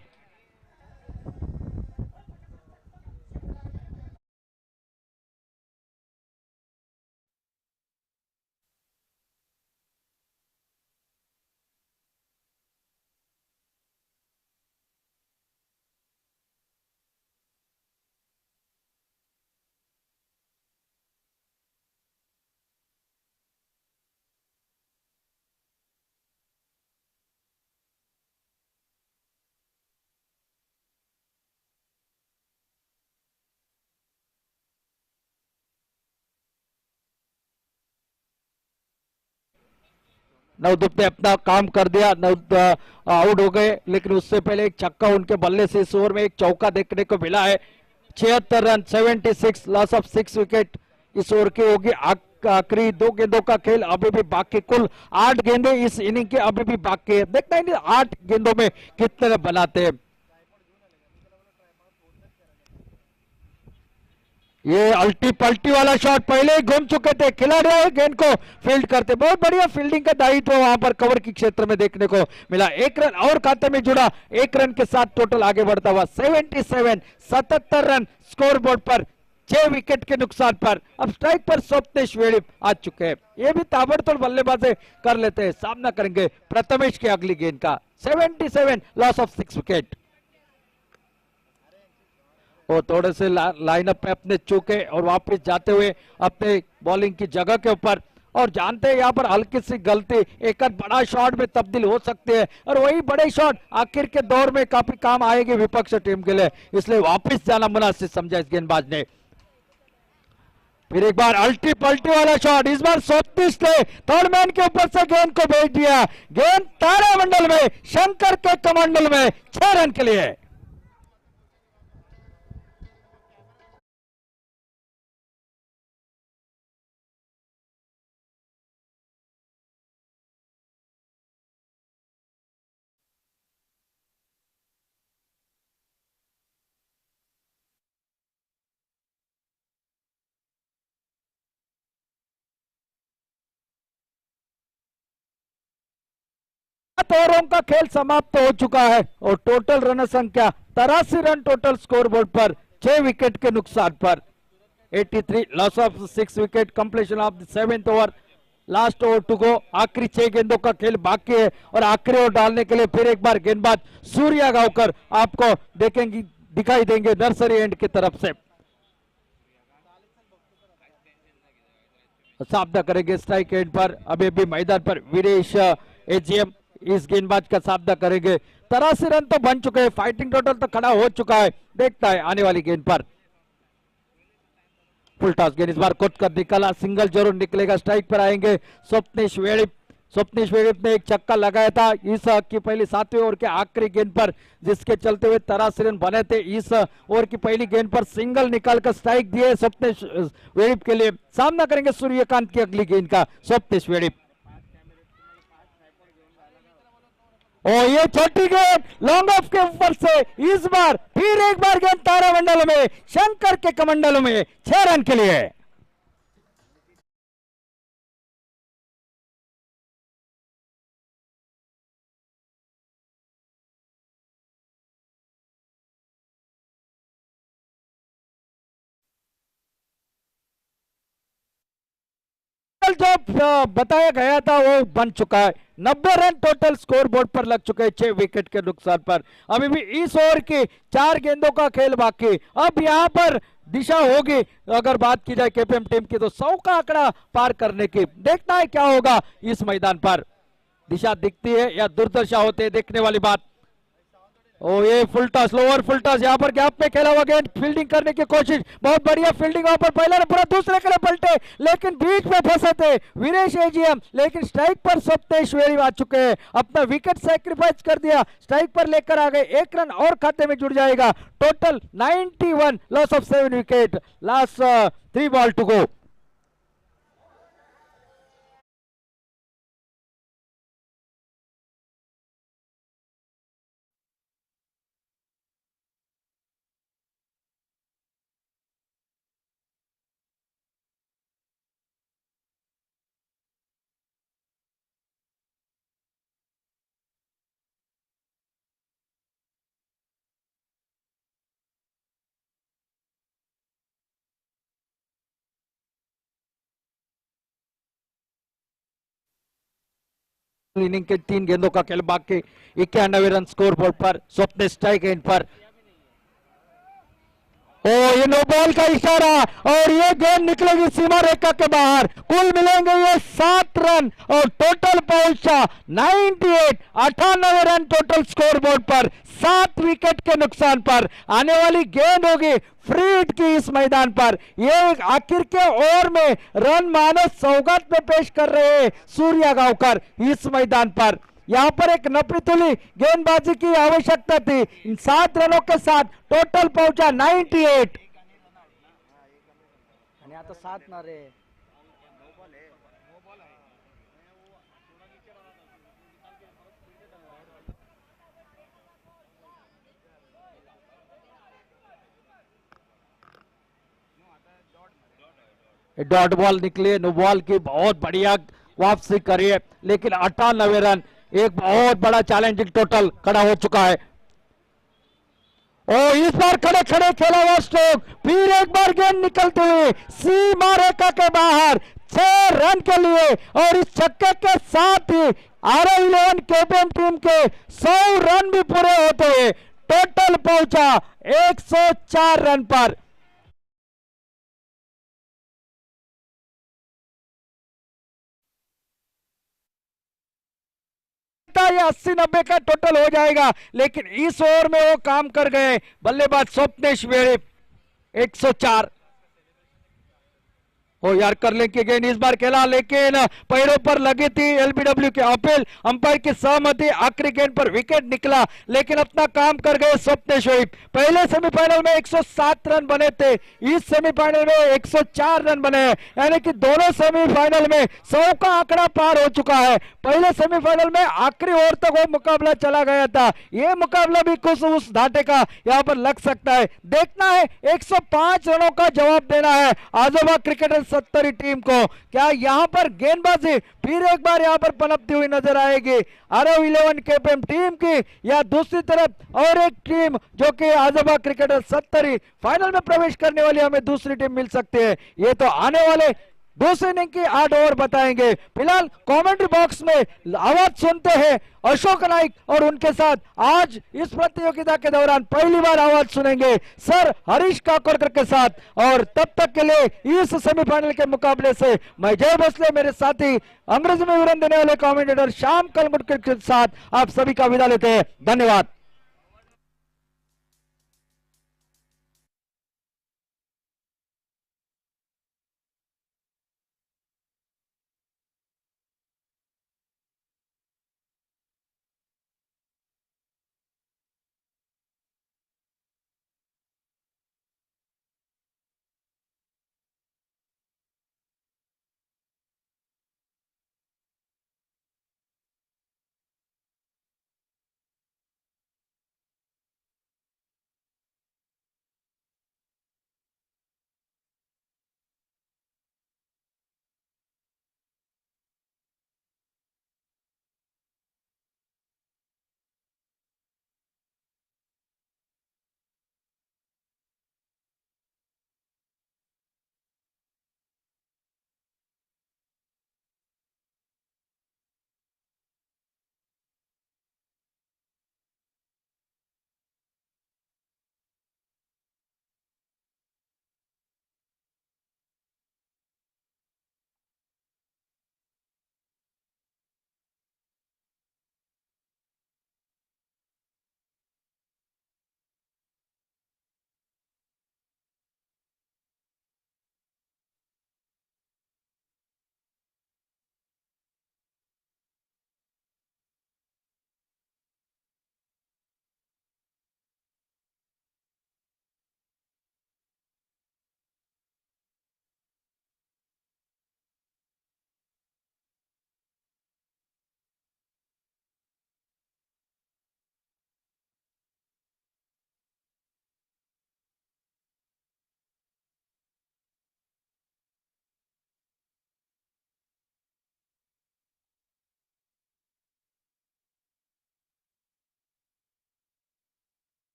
नवदीप ने अपना काम कर दिया, आउट हो गए, लेकिन उससे पहले एक छक्का उनके बल्ले से इस ओवर में एक चौका देखने को मिला है। 76 रन, 76, लॉस ऑफ 6 विकेट इस ओवर की होगी। आखिरी 2 गेंदों का खेल अभी भी बाकी, कुल 8 गेंदे इस इनिंग के अभी भी बाकी है। देखना है 8 गेंदों में कितने बनाते हैं। ये अल्टी पल्टी वाला शॉट पहले ही घूम चुके थे खिलाड़ी, गेंद को फील्ड करते, बहुत बढ़िया फील्डिंग का दायित्व वहां पर कवर की क्षेत्र में देखने को मिला। 1 रन और खाते में जुड़ा, 1 रन के साथ टोटल आगे बढ़ता हुआ 77, 77 रन स्कोर बोर्ड पर 6 विकेट के नुकसान पर। अब स्ट्राइक पर स्वप्नेश वेड़िप आ चुके हैं, ये भी ताबड़तोड़ बल्लेबाजी कर लेते हैं, सामना करेंगे प्रथमेश की अगली गेंद का। 77, लॉस ऑफ 6 विकेट। वो थोड़े से लाइनअप पे अपने चूके और वापस जाते हुए अपने बॉलिंग की जगह के ऊपर, और जानते हैं यहाँ पर हल्की सी गलती एक बड़ा शॉट में तब्दील हो सकती है, और वही बड़े शॉट आखिर के दौर में काफी काम आएगी विपक्ष टीम के लिए, इसलिए वापस जाना मुनासिब समझा इस गेंदबाज ने। फिर एक बार अल्टी पल्टी वाला शॉट, इस बार 34 ने थर्ड मैन के ऊपर से गेंद को भेज दिया, गेंद तारामंडल में, शंकर के कमंडल में, 6 रन के लिए। ओवरों का खेल समाप्त हो चुका है और टोटल रन संख्या 83 रन टोटल स्कोर बोर्ड पर 6 विकेट के नुकसान पर। 83 loss of 6 wicket, completion of the 7th over, last over to go. आखिरी 6 गेंदों का खेल बाकी है और आखिरी ओवर डालने के लिए फिर एक बार गेंदबाज सूर्या गांवकर आपको देखेंगे, दिखाई देंगे नर्सरी एंड की तरफ से। सामना करेंगे स्ट्राइक एंड पर अभी भी मैदान पर वीरेश एजीएम इस गेंदबाज का सामना करेंगे। 83 रन तो बन चुके हैं, फाइटिंग टोटल तो खड़ा हो चुका है। देखता है आने वाली गेंद पर। फुल टॉस गेंद इस बार कोच कर निकला, सिंगल जरूर निकलेगा। स्ट्राइक पर आएंगे स्वप्नेश वेड़िप। स्वप्नेश वेड़िप ने एक छक्का लगाया था इस की पहली 7वें ओवर के आखिरी गेंद पर, जिसके चलते हुए 83 रन बने थे। इस ओवर की पहली गेंद पर सिंगल निकालकर स्ट्राइक दिए स्वप्नेश वेड़िप के लिए। सामना करेंगे सूर्यकांत की अगली गेंद का स्वप्नेश वेड़िप। और ये छोटी गेंद लॉन्ग ऑफ के ऊपर से इस बार फिर एक बार गेंद तारामंडल में, शंकर के कमंडलों में 6 रन के लिए। जो बताया गया था वो बन चुका है। 90 रन टोटल स्कोर बोर्ड पर लग चुके हैं 6 विकेट के नुकसान पर। अभी भी इस ओवर की 4 गेंदों का खेल बाकी। अब यहां पर दिशा होगी अगर बात की जाए केपीएम टीम की तो 100 का आंकड़ा पार करने की। देखना है क्या होगा इस मैदान पर, दिशा दिखती है या दुर्दशा होती है, देखने वाली बात। ओ ये full toss, lower full toss, यहाँ पर गैप में खेला हुआ गेंद, फील्डिंग करने की कोशिश, बहुत बढ़िया फील्डिंग। वहां पर पहला पूरा दूसरे के लिए पलटे लेकिन बीच में फंसे थे वीरेश एजीएम, लेकिन स्ट्राइक पर स्वप्नेश वेड़ी आ चुके हैं। अपना विकेट सैक्रिफाइस कर दिया, स्ट्राइक पर लेकर आ गए। 1 रन और खाते में जुड़ जाएगा। Total 91, loss of 7 wicket, last 3 ball to go. Inning के 3 गेंदों का खेल बाकी। 91 रन स्कोर बोर्ड पर, स्वप्न स्ट्राइक एंड पर। ओ ये नो बॉल का इशारा और ये गेंद निकलेगी सीमा रेखा के बाहर। कुल मिलेंगे ये 7 रन और टोटल पहुंचा 98 रन टोटल स्कोर बोर्ड पर 7 विकेट के नुकसान पर। आने वाली गेंद होगी फ्री हिट की इस मैदान पर। ये आखिर के ओवर में रन मानस सौगात में पेश कर रहे हैं सूर्या गांवकर इस मैदान पर। यहां पर एक नपीतुली गेंदबाजी की आवश्यकता थी। इन 7 रनों के साथ टोटल पहुंचा 98। तो 7 ना रे डॉट बॉल निकली, नो बॉल की बहुत बढ़िया वापसी करी है, लेकिन 98 रन एक बहुत बड़ा चैलेंजिंग टोटल खड़ा हो चुका है। और इस बार खड़े खड़े खेला हुआ स्ट्रोक, फिर एक बार गेंद निकलते हुए सीमा रेखा के बाहर 6 रन के लिए। और इस छक्के के साथ ही आरव 11 केपीएम टीम के 100 रन भी पूरे होते हुए टोटल पहुंचा 104 रन पर। ये 80-90 का टोटल हो जाएगा, लेकिन इस ओवर में वो काम कर गए बल्लेबाज स्वप्नेश वेड़ी। 104 ओ यार कर लेंगे गेंद इस बार खेला, लेकिन पैरों पर लगी थी एलबीडब्ल्यू के अपील, अंपायर की सहमति, आखिरी गेंद पर विकेट निकला, लेकिन अपना काम कर गए स्वप्नेश वेड़ी। पहले सेमीफाइनल में 107 रन बने थे, इस सेमीफाइनल में 104 रन बने, यानी कि दोनों सेमीफाइनल में 100 का आंकड़ा पार हो चुका है। पहले सेमीफाइनल में आखिरी ओवर तक वो मुकाबला चला गया था, ये मुकाबला भी कुछ उस घाटे का यहाँ पर लग सकता है। देखना है 105 रनों का जवाब देना है आजोबा क्रिकेटर सत्तरी टीम को। क्या यहाँ पर गेंदबाजी फिर एक बार यहाँ पर पनपती हुई नजर आएगी आरव 11 केपीएम टीम की, या दूसरी तरफ और एक टीम जो कि आजोबा क्रिकेटर सत्तरी, फाइनल में प्रवेश करने वाली हमें दूसरी टीम मिल सकती है। ये तो आने वाले दूसरे इनिंग की 8 ओवर बताएंगे। फिलहाल कमेंट्री बॉक्स में आवाज सुनते हैं अशोक नाइक, और उनके साथ आज इस प्रतियोगिता के दौरान पहली बार आवाज सुनेंगे सर हरीश काकोडकर के साथ। और तब तक के लिए इस सेमीफाइनल के मुकाबले से मैं जय भोसले, मेरे साथी अंग्रेजी में विवरण देने वाले कमेंटेटर श्याम कलमुटकर के साथ आप सभी का विदा लेते हैं। धन्यवाद।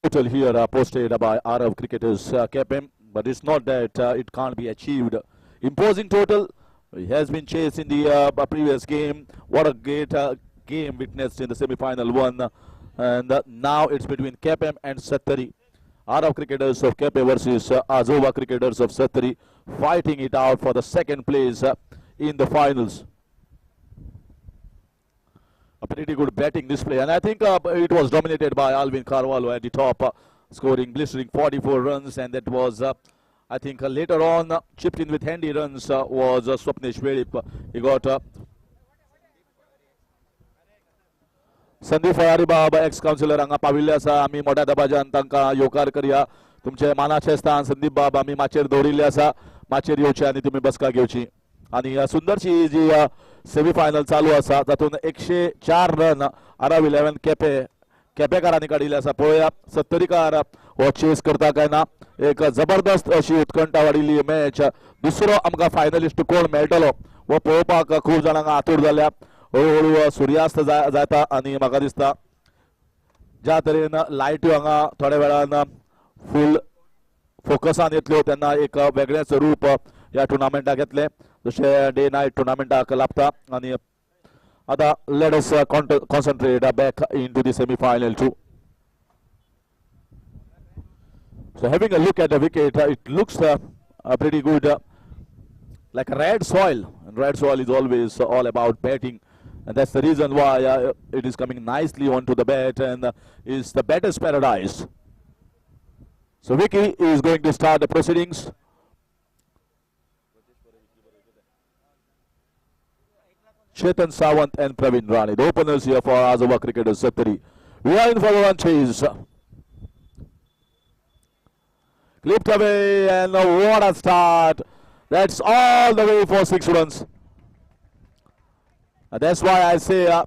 Total here posted by Arav cricketers Quepem, but it's not that it can't be achieved. Imposing total, he has been chased in the previous game. What a great game witnessed in the semi-final one, and now it's between Quepem and Satteri. Arav cricketers of Quepem versus Ajoba cricketers of Satteri, fighting it out for the second place in the finals. A pretty good batting display, and I think it was dominated by Alvin Carvalho at the top. scoring blistering 44 runs, and that was I think later on chipped in with handy runs was Swapnesh Vedip. He got Sandeep फयारी बाब x counsellor हांगा पाविल्ले आसा. आमी मोठ्या दबाज्यान तांकां येवकार करया. तुमचे मानाचे स्थान संदीप बाब आमी माचेर दवरिल्ले आसा. माचेर येवचे आनी तुमी बसका घेवची. आनी सुंदरशी जी सेमी फायनल चालू आसा तातूंत 104 रन आरव 11 केपेकारांनी काडिल्ले आसा. पळोवया सत्तरीकार हो चेस करता काय ना. एक जबरदस्त अशी उत्कंठा वाडिल्ली मॅच. दुसरो आमकां फायनलिस्ट कोण मेळटलो हो पळोवपाक खूब जाणांक आतूर जाल्या. हळूहळू सूर्यास्त जाता आनी म्हाका दिसता ज्या तरेन लायट्यो हांगा थोड्या वेळान फूल फोकसान येतल्यो तेन्ना एक वेगळेंच रूप ह्या टुर्नामेंटाक येतलें जशें डे नायट टुर्नामेंटाक लाभता. आनी आतां let us concentrate back in to the semi final too. So having a look at the wicket, it looks pretty good, like red soil, and red soil is always all about batting, and that's the reason why it is coming nicely onto the bat and is the batter's paradise. So Vicky is going to start the proceedings. Chetan Sawant and Praveen Rani, the openers here for Ajoba cricketers Satteri. We are in for the run chase. Clipped away, and what a start. That's all the way for 6 runs. And that's why I say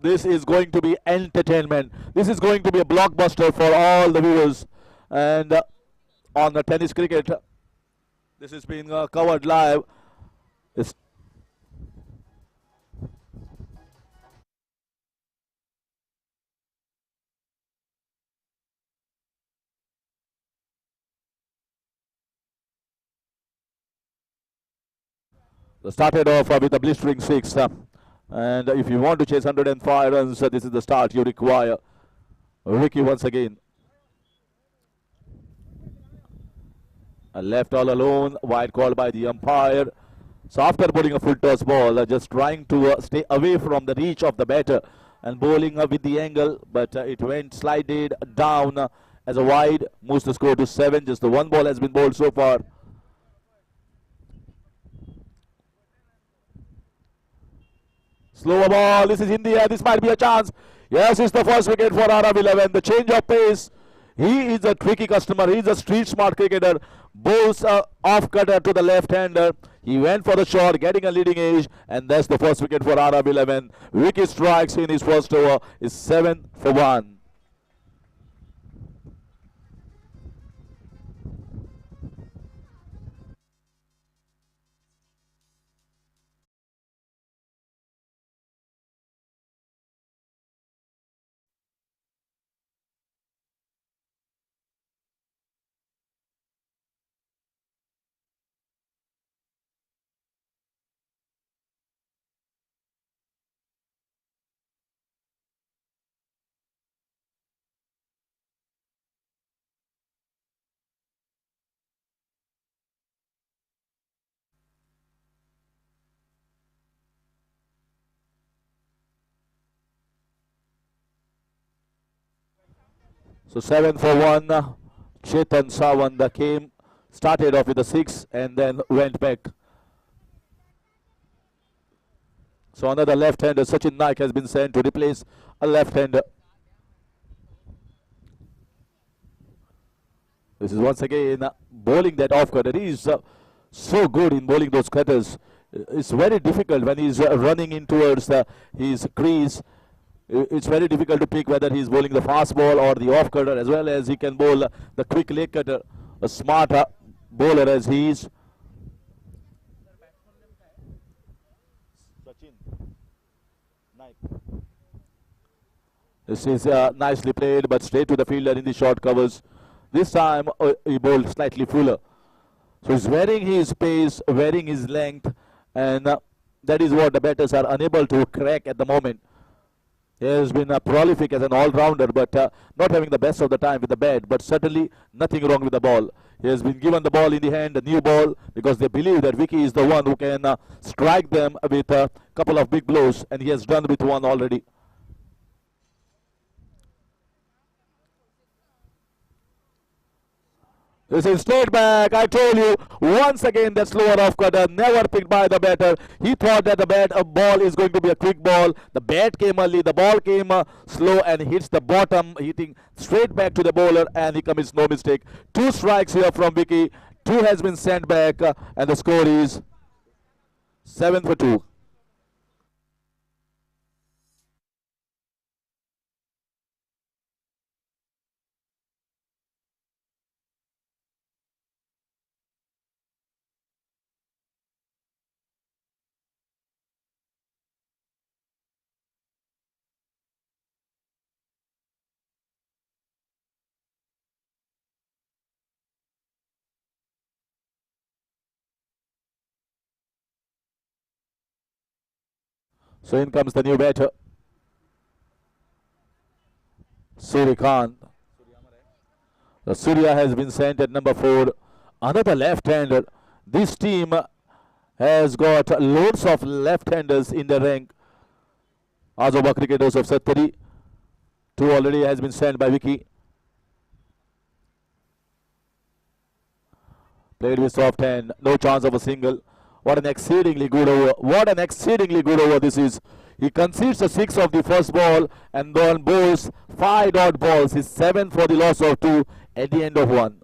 this is going to be entertainment. This is going to be a blockbuster for all the viewers. And on the tennis cricket, this is being covered live. It's started off with a blistering 6, and if you want to chase 105 runs, this is the start you require. Vicky once again. Left all alone, wide call by the umpire. So after bowling a full toss ball, just trying to stay away from the reach of the batter and bowling with the angle, but it went slided down as a wide, moves the score to 7. Just the one ball has been bowled so far. Slower ball, this is in the air, this might be a chance. Yes, it's the first wicket for Arav 11. The change of pace. He is a tricky customer, he is a street smart cricketer. Bowls off cutter to the left hander. He went for the shot, getting a leading edge, and that's the first wicket for Arav 11. Wicket strikes in his first over is 7 for 1. So 7 for 1. Chetan Sawant came, started off with a 6 and then went back. So another left-hander, Sachin Naik, has been sent to replace a left-hander. This is once again bowling that off cutter. He is so good in bowling those cutters. It's very difficult when he's running in towards his crease. It's very difficult to pick whether he's bowling the fast ball or the off cutter, as well as he can bowl the quick leg cutter. A smart bowler as he is. This is nicely played, but straight to the fielder in the short covers. This time he bowled slightly fuller. So he's varying his pace, varying his length, and that is what the batters are unable to crack at the moment. He has been prolific as an all-rounder, but not having the best of the time with the bat, but certainly nothing wrong with the ball. He has been given the ball in the hand, a new ball, because they believe that Vicky is the one who can strike them with a couple of big blows, and he has done with one already. This is straight back. I told you once again that slower off cutter never picked by the batter. He thought that the ball is going to be a quick ball. The bat came early. The ball came slow and hits the bottom, hitting straight back to the bowler, and he commits no mistake. 2 strikes here from Vicky. 2 has been sent back, and the score is 7 for 2. So in comes the new batter, Surya Khan. The Surya has been sent at number 4. Another left-hander. This team has got loads of left-handers in the rank. Ajoba cricketers of Satteri. 2 already has been sent by Vicky. Played with soft hand. No chance of a single. What an exceedingly good over. What an exceedingly good over this is. He concedes a 6 of the first ball and then bowls 5 dot balls. He's 7 for the loss of 2 at the end of 1.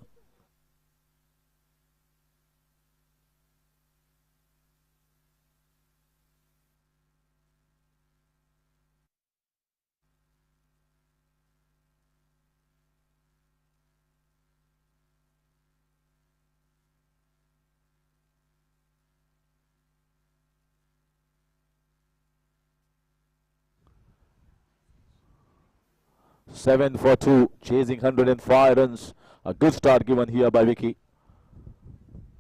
Seven for 2, chasing 105 runs. A good start given here by Vicky.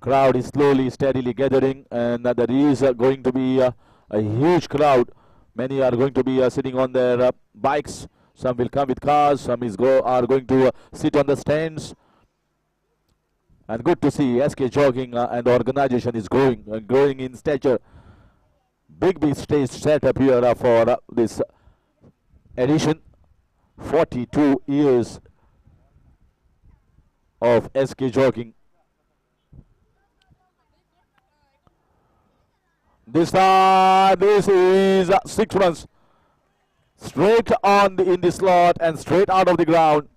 Crowd is slowly, steadily gathering, and there is going to be a huge crowd. Many are going to be sitting on their bikes. Some will come with cars. Some are going to sit on the stands. And good to see SK Jogging and the organization is growing in stature. Big stage set up here for this edition. 42 years of SK Jogging. This time, this is 6 runs. Straight on in the slot and straight out of the ground.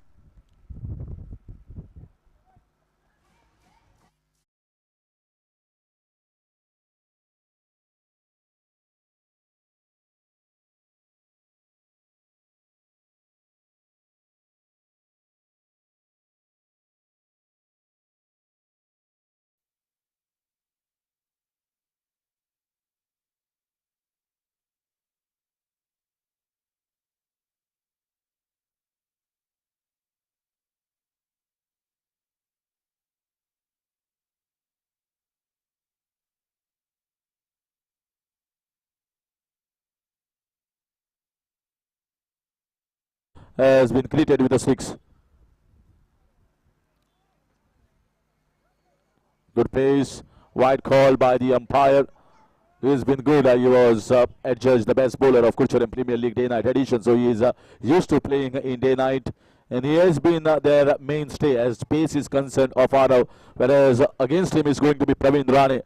Has been greeted with a 6. Good pace, wide call by the umpire. He's been good. He was adjudged the best bowler of Kulcharam Premier League Day-Night edition, so he is used to playing in day-night, and he has been their mainstay as pace is concerned of Arav, whereas against him is going to be Praveen Rane.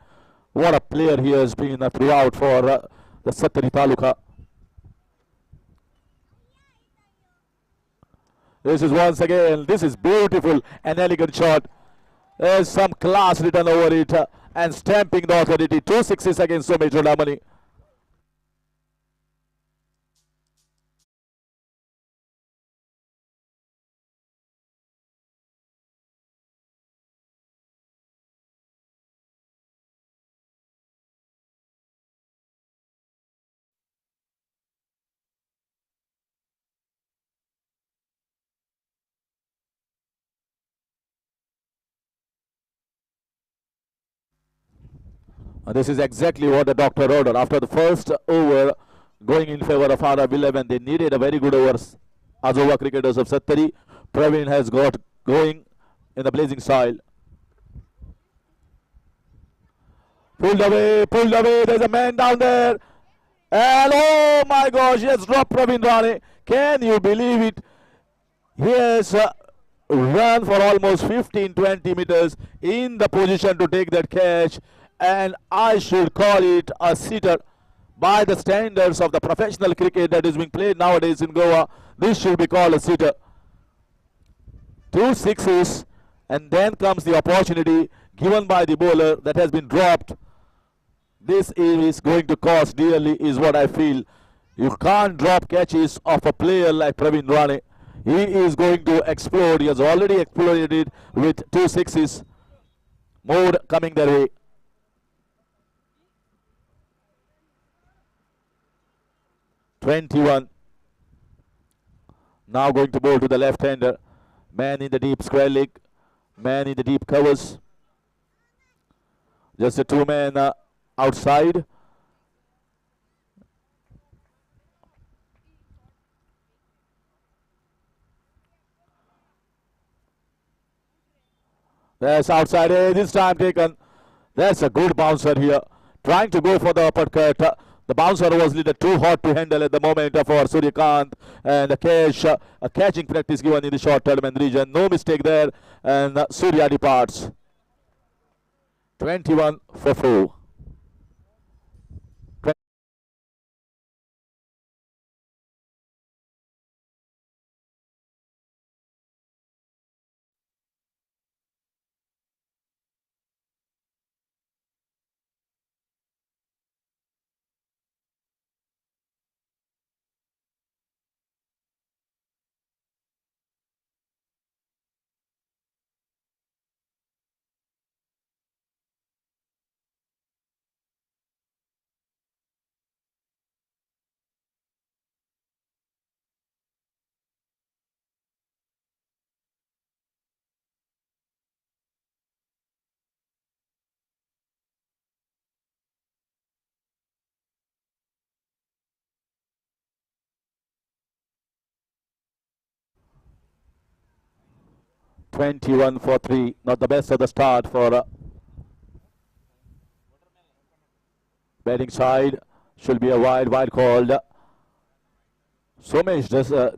What a player he has been throughout for the Satteri Taluka. This is once again, this is beautiful, an elegant shot. There's some class written over it and stamping the authority. 2 sixes against Somesh Jodamani. This is exactly what the doctor ordered. After the first over going in favor of Arav 11, they needed a very good over. Ajoba cricketers of Satteri. Praveen has got going in the blazing style. Pulled away, there's a man down there. And oh my gosh, he has dropped Praveen Rane. Can you believe it? He has run for almost 15-20 meters in the position to take that catch, and I should call it a sitter. By the standards of the professional cricket that is being played nowadays in Goa, this should be called a sitter. 2 sixes, and then comes the opportunity given by the bowler that has been dropped. This is going to cost dearly, is what I feel. You can't drop catches of a player like Praveen Rane. He is going to explode. He has already exploded with 2 sixes. More coming their way. (21). Now going to bowl to the left-hander. Man in the deep square leg. Man in the deep covers. Just a two-man outside. That's outside edge. This time taken. That's a good bouncer here. Trying to go for the uppercut. The bouncer was a little too hot to handle at the moment for Suryakant, and a catching practice given in the short tournament region. No mistake there, and Surya departs. 21 for 4. (21 for 3). Not the best of the start for batting side. Should be a wide called. Somesh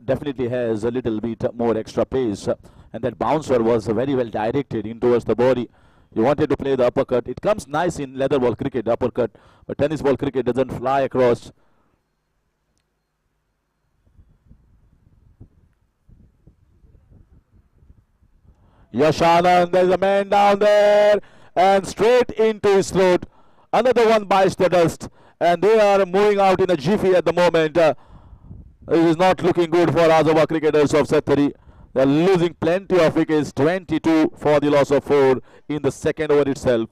definitely has a little bit more extra pace, and that bouncer was very well directed in towards the body. He wanted to play the uppercut. It comes nice in leather ball cricket, uppercut, but tennis ball cricket doesn't fly across. Yashanand, there's a man down there, and straight into his throat. Another one bites the dust, and they are moving out in a jiffy at the moment. It is not looking good for Ajoba cricketers of Satteri. They are losing plenty of wickets. 22 for the loss of 4 in the second over itself.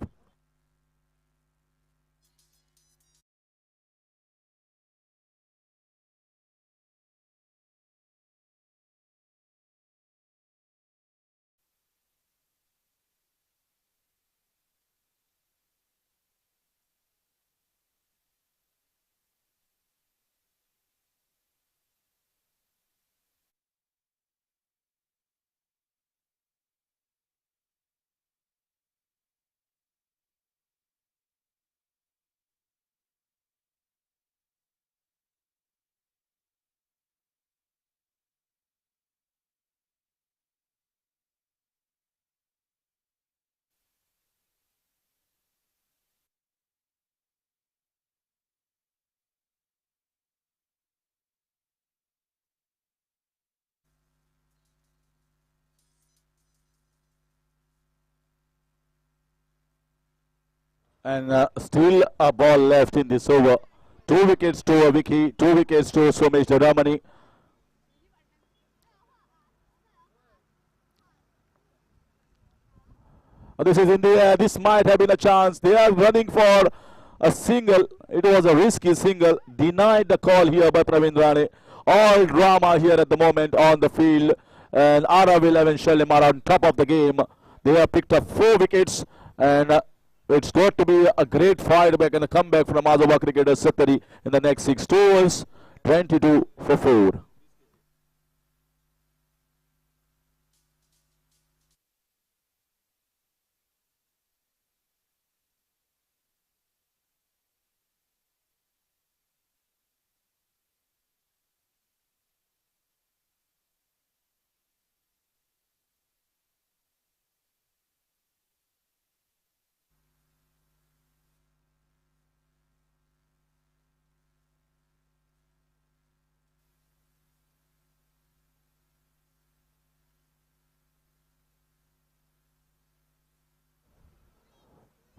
And still a ball left in this over. 2 wickets to a Vicky, 2 wickets to Somesh Ramani. This is in the air. This might have been a chance. They are running for a single. It was a risky single. Denied the call here by Praveen Rane. All drama here at the moment on the field. And Arav XI Quepem are on top of the game. They have picked up 4 wickets, and it's got to be a great fight back and a comeback from Ajoba cricketers Satteri in the next 6 overs. 22 for 4.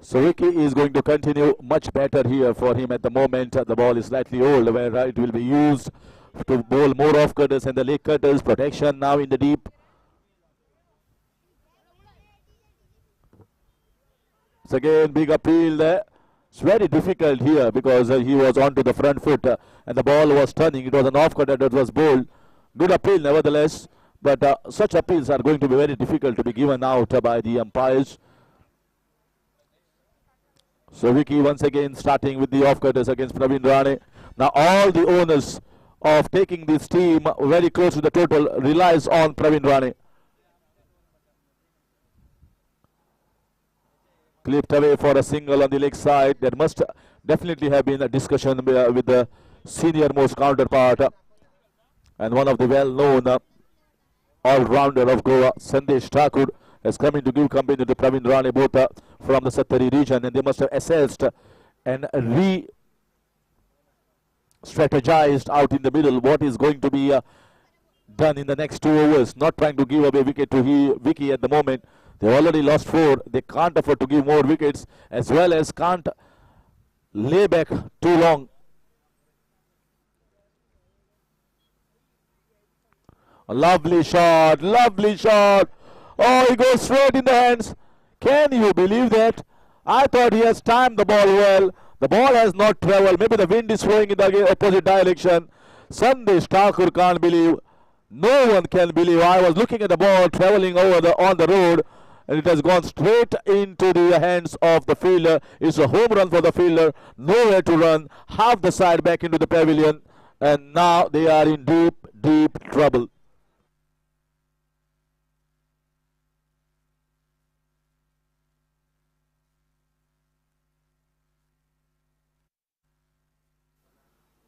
So Vicky is going to continue much better here for him at the moment. The ball is slightly old, where it will be used to bowl more off cutters and the leg cutters. Protection now in the deep. So again, big appeal there. It's very difficult here because he was onto the front foot and the ball was turning. It was an off cutter that was bowled. Good appeal nevertheless, but such appeals are going to be very difficult to be given out by the umpires. So Vicky once again starting with the off cutters against Praveen Rane. Now all the owners of taking this team very close to the total relies on Praveen Rane. Clipped away for a single on the leg side. There must definitely have been a discussion with the senior most counterpart and one of the well-known all-rounder of Goa, Sandesh Thakur, has come in to give company to Praveen Rane, both from the Satteri region, and they must have assessed and re-strategized out in the middle what is going to be done in the next 2 overs. Not trying to give away wicket to Vicky at the moment. They already lost 4. They can't afford to give more wickets, as well as can't lay back too long. A lovely shot, lovely shot. Oh, he goes straight in the hands. Can you believe that? I thought he has timed the ball well. The ball has not traveled. Maybe the wind is flowing in the opposite direction. Sandesh Thakur can't believe. No one can believe. I was looking at the ball traveling on the road, and it has gone straight into the hands of the fielder. It's a home run for the fielder. Nowhere to run. Half the side back into the pavilion, and now they are in deep, deep trouble.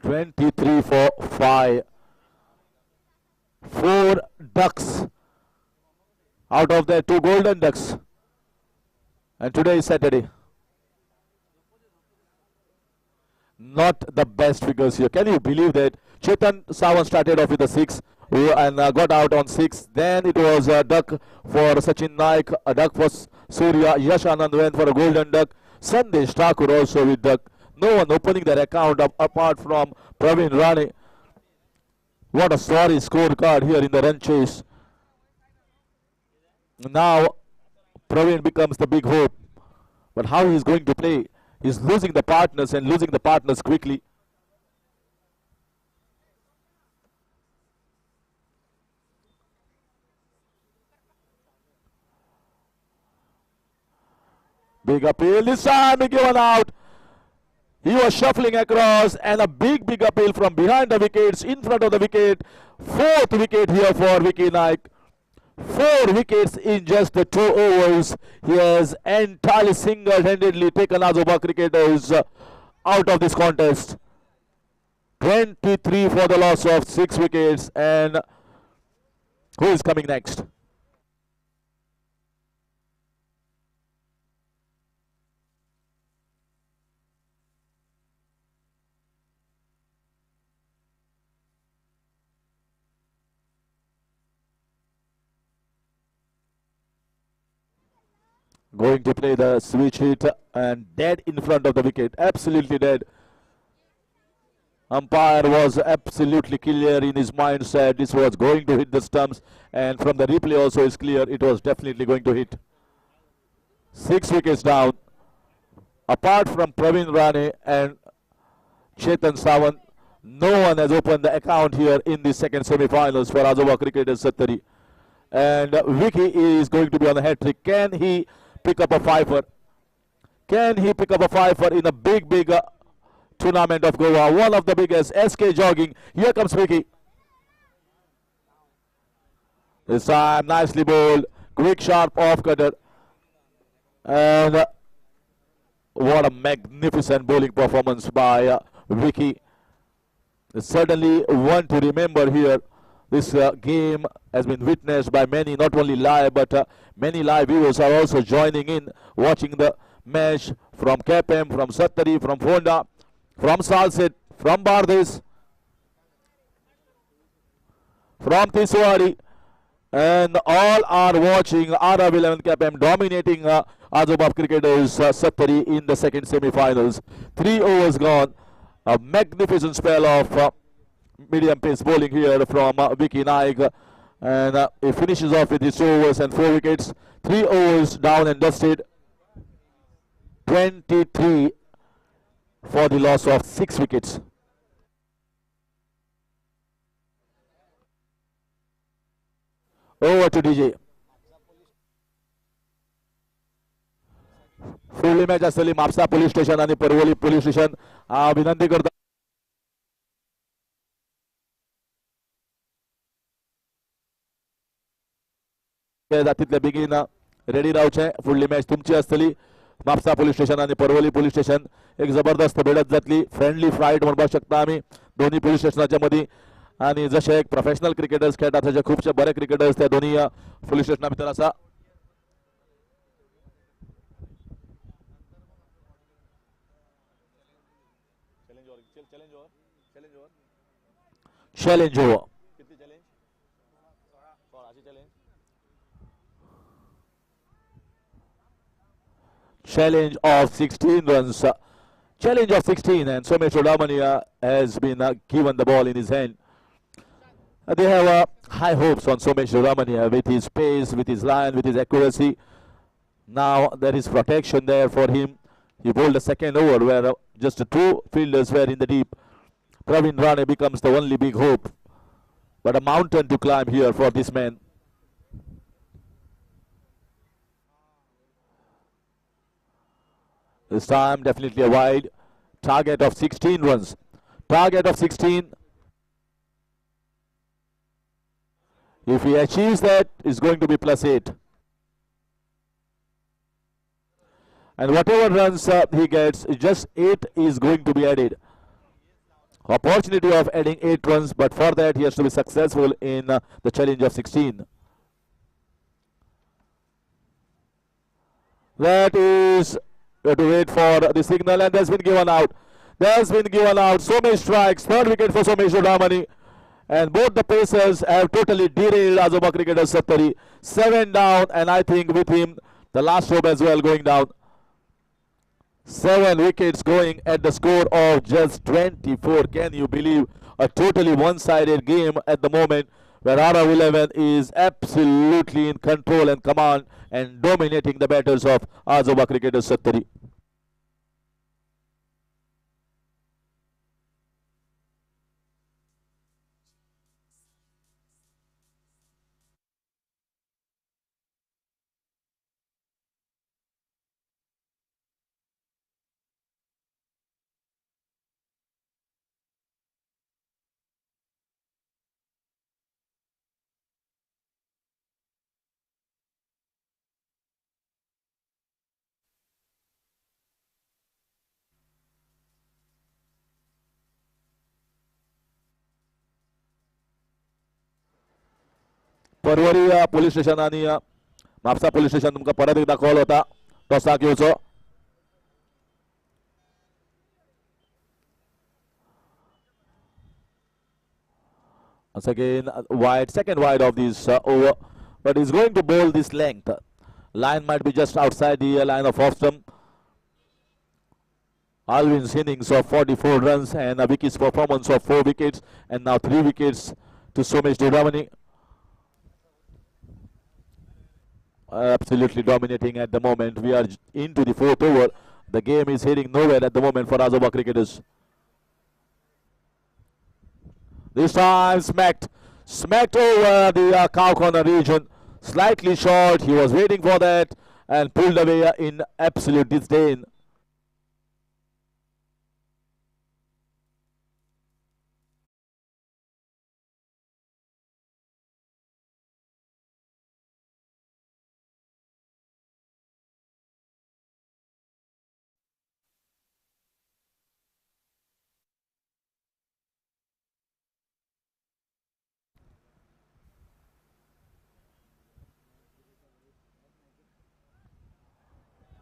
(23 for 5). 4 ducks. Out of the 2 golden ducks. And today is Saturday. Not the best figures here. Can you believe that? Chetan Sawan started off with a 6 and got out on 6. Then it was a duck for Sachin Naik, a duck for Surya. Yash Anand went for a golden duck. Sandesh Thakur also with duck. No one opening their account apart from Praveen Rane. What a sorry scorecard here in the run chase. Now Praveen becomes the big hope. But how he is going to play? He's losing the partners and losing the partners quickly. Big appeal. This time he given out. He was shuffling across, and a big appeal from behind the wickets, in front of the wicket. 4th wicket here for Vicky Naik. 4 wickets in just the 2 overs. He has entirely single-handedly taken Ajoba cricketers out of this contest. 23 for the loss of 6 wickets. And who is coming next? Going to play the switch hit and dead in front of the wicket. Absolutely dead. Umpire was absolutely clear in his mindset. This was going to hit the stumps, and from the replay also is clear it was definitely going to hit. 6 wickets down. Apart from Praveen Rane and Chetan Sawan, no one has opened the account here in the second semi-finals for Ajoba cricketers Satteri. And Vicky is going to be on the hat trick. Can he pick up a 5-er? Can he pick up a 5-er in a big tournament of Goa? One of the biggest, SK Jogging. Here comes Vicky. This time nicely bowled. Quick, sharp off cutter. And what a magnificent bowling performance by Vicky. Certainly one to remember here. This game has been witnessed by many, not only live, but many live viewers are also joining in, watching the match from Quepem, from Satteri, from Fonda, from Salset, from Bardis, from Tiswari. And all are watching Arav XI Quepem dominating Ajoba cricketers Satteri in the second semi-finals. 3 overs gone. A magnificent spell of medium pace bowling here from Vicky Naik. And he finishes off with his 2 overs and 4 wickets. 3 overs down and dusted. 23 for the loss of 6 wickets. Over to DJ. फुडली match आसतली Mapusa police station आणि परवली police station. विनंती करता जातीतले बेगीन ready रावचे. फुडली match तुमची आसतली. म्हापसा पोलीस स्टेशन आणि परवली पोलीस स्टेशन. एक जबरदस्त लढत जातली. फ्रेंडली फाईट म्हणपाक शकता आमी दोन्ही पोलीस स्टेशनाच्या मदीं. आणि जसे एक प्रोफेशनल क्रिकेटर्स खेळतात तसे खूपशे बरे क्रिकेटर्स त्या दोन्ही पोलीस स्टेशना भितर आसा. Challenge over. Challenge of 16 runs. Challenge of 16, and Somesh Ramania has been given the ball in his hand. They have high hopes on Somesh Ramania with his pace, with his line, with his accuracy. Now there is protection there for him. He bowled a second over where just 2 fielders were in the deep. Praveen Rane becomes the only big hope. But a mountain to climb here for this man. This time definitely a wide. Target of 16 runs. Target of 16. If he achieves that, it's going to be +8. And whatever runs he gets, just 8 is going to be added. Opportunity of adding 8 runs, but for that he has to be successful in the challenge of 16. That is... We have to wait for the signal, and that's been given out. That's been given out. So many strikes. 3rd wicket for Somesh Ramani. And both the pacers have totally derailed Ajoba cricketers Satteri. 7 down, and I think with him, the last hope as well going down. 7 wickets going at the score of just 24. Can you believe a totally one-sided game at the moment where Arav XI is absolutely in control and command and dominating the batters of Ajoba cricketers Satteri. Porvorim police station आणि Mapusa police station तुमका परत एकदा call होता टॉसाक येवचो. Once again wide, second wide of this over, but he's going to bowl this length. Line might be just outside the line of off stump. Alvin's innings of 44 runs and Vicky's performance of 4 wickets and now 3 wickets to Somesh Ramani. Absolutely dominating at the moment. We are into the 4th over. The game is heading nowhere at the moment for Ajoba cricketers. This time smacked over the cow corner region. Slightly short. He was waiting for that and pulled away in absolute disdain.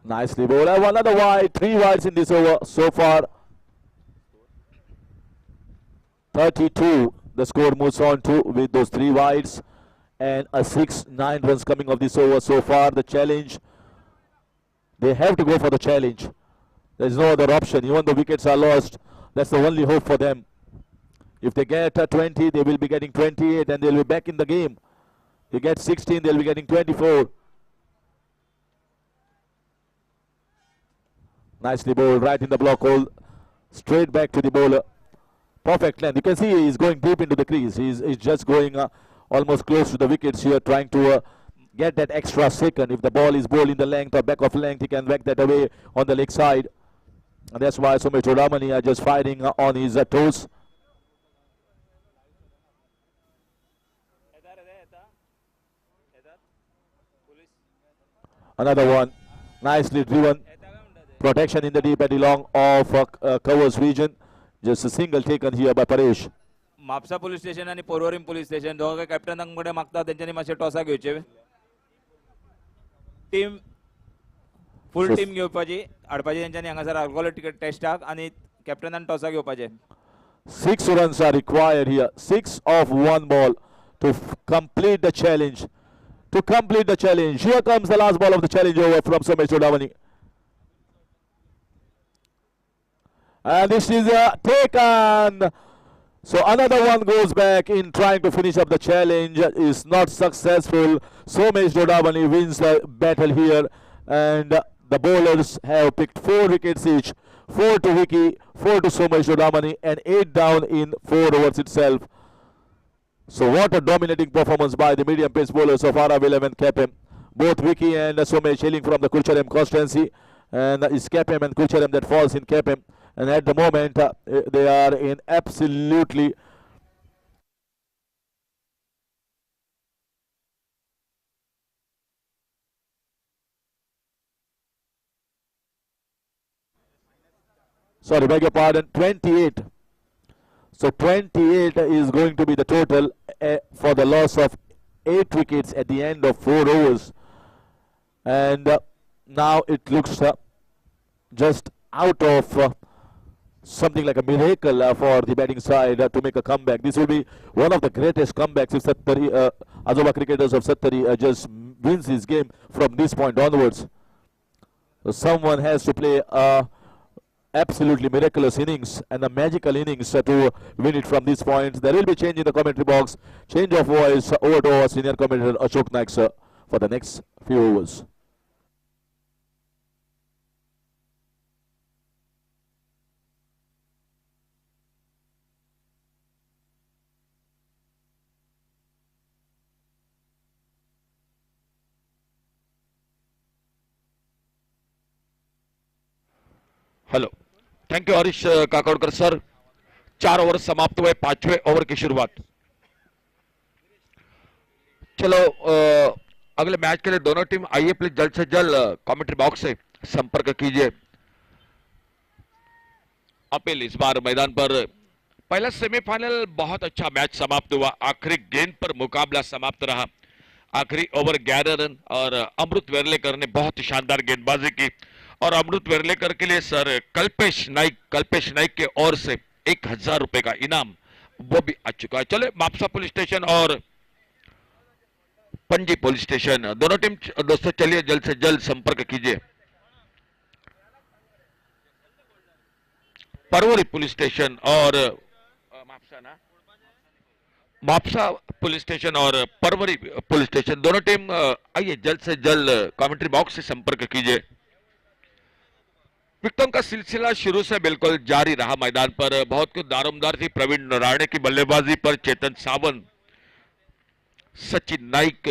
Nicely bowled. Another wide, 3 wides in this over so far. 32. The score moves on to with those 3 wides. and a 6-9 runs coming of this over so far. The challenge, they have to go for the challenge. There is no other option. Even the wickets are lost, that's the only hope for them. If they get 20, they will be getting 28 and they'll be back in the game. They get 16, they'll be getting 24. Nicely bowled right in the block hole. Straight back to the bowler. Perfect length. You can see he's going deep into the crease. He's just going almost close to the wickets here, trying to get that extra second. If the ball is bowled in the length or back of length, he can whack that away on the leg side. And that's why Somesh Dodamani are just fighting on his toes. Another one. Nicely driven. Protection in the deep at the long of covers region. Just a single taken here by Paresh. Mapusa police station आणि Porvorim police station दोघे कॅप्टनांकडे मागता त्यांच्यानी मातशे टॉसा घेवचे team full team घेवपाची हाडपाची त्यांच्यानी हांगासर alcohol ticket टेस्टाक आणि कॅप्टनान टॉसा घेवपाचे 6 runs are required here. 6 off 1 ball to complete the challenge. To complete the challenge. Here comes the last ball of the challenge over from Somesh Dodamani. And this is taken. So another one goes back in trying to finish up the challenge. Is not successful. Somesh Dodamani wins the battle here. And the bowlers have picked 4 wickets each. 4 to Vicky, 4 to Somesh Dodamani, and 8 down in 4 overs itself. So what a dominating performance by the medium pace bowlers of Arav XI Quepem. Both Vicky and Somesh hailing from the Kulcharem constituency. And it's Quepem and Kulcharem that falls in Quepem. And at the moment, they are in absolutely sorry, beg your pardon, 28. So 28 is going to be the total for the loss of 8 wickets at the end of 4 overs. And now it looks just out of something like a miracle for the batting side to make a comeback. This will be one of the greatest comebacks if Satteri, Ajoba cricketers of Satteri just wins his game from this point onwards. So someone has to play a absolutely miraculous innings and a magical innings to win it from this point. There will be change in the commentary box. Change of voice over to our senior commentator Ashok Naik sir for the next few overs. Hello thank you Harish Kakodkar sir 4 over समाप्त हुए 5वें over की शुरुआत चलो अगले match के लिए दोनों टीम आइए प्लीज जल्द से जल्द कमेंट्री बॉक्स से संपर्क कीजिए अपील इस बार मैदान पर पहला सेमीफाइनल बहुत अच्छा मैच समाप्त हुआ आखिरी गेंद पर मुकाबला समाप्त रहा आखिरी ओवर 11 रन और अमृत वेर्लेकर ने बहुत ही शानदार गेंदबाजी की और अमृत वेर्लेकर के लिए सर कल्पेश नाइक के ओर से 1000 रुपए का इनाम वो भी आ चुका है चले मापसा पुलिस स्टेशन और पंजी पुलिस स्टेशन दोनों टीम दोस्तों चलिए जल्द से जल्द संपर्क कीजिए परवरी पुलिस स्टेशन और मापसा पुलिस स्टेशन और परवरी पुलिस स्टेशन दोनों टीम आइए जल्द से जल्द कमेंट्री बॉक्स से संपर्क कीजिए विकेटों का सिलसिला शुरू से बिल्कुल जारी रहा मैदान पर बहुत कुछ दारोमदार थी प्रवीण राणे की बल्लेबाजी पर चेतन सावंत सचिन नाइक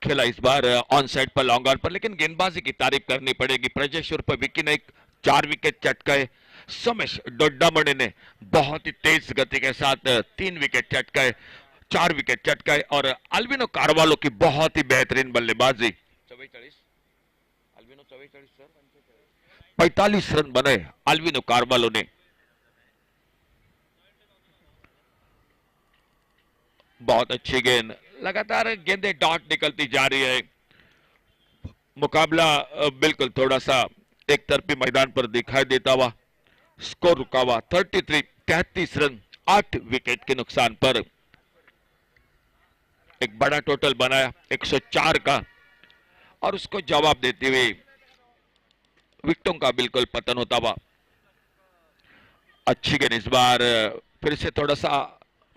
खेला इस बार ऑन साइड पर लॉन्ग ऑन पर लेकिन गेंदबाजी की तारीफ करनी पड़ेगी प्रजेश्वर पर विकी नाइक 4 विकेट चटकाए सोमेश डोडामणि ने बहुत ही तेज गति के साथ 3 विकेट चटकाए 4 विकेट चटकाए और अल्विनो कारवालो की बहुत ही बेहतरीन बल्लेबाजी 45 रन बने अल्विनो कारवालो ने बहुत अच्छी गेंद लगातार गेंदें डॉट निकलती जा रही है मुकाबला बिल्कुल थोड़ा सा एक तरफी मैदान पर दिखाई देता हुआ स्कोर रुका हुआ 33 रन 8 विकेट के नुकसान पर एक बड़ा टोटल बनाया 104 का, और उसको जवाब देते हुए विकेटों का बिल्कुल पतन होता हुआ। अच्छी गेंद इस बार, फिर से थोड़ा सा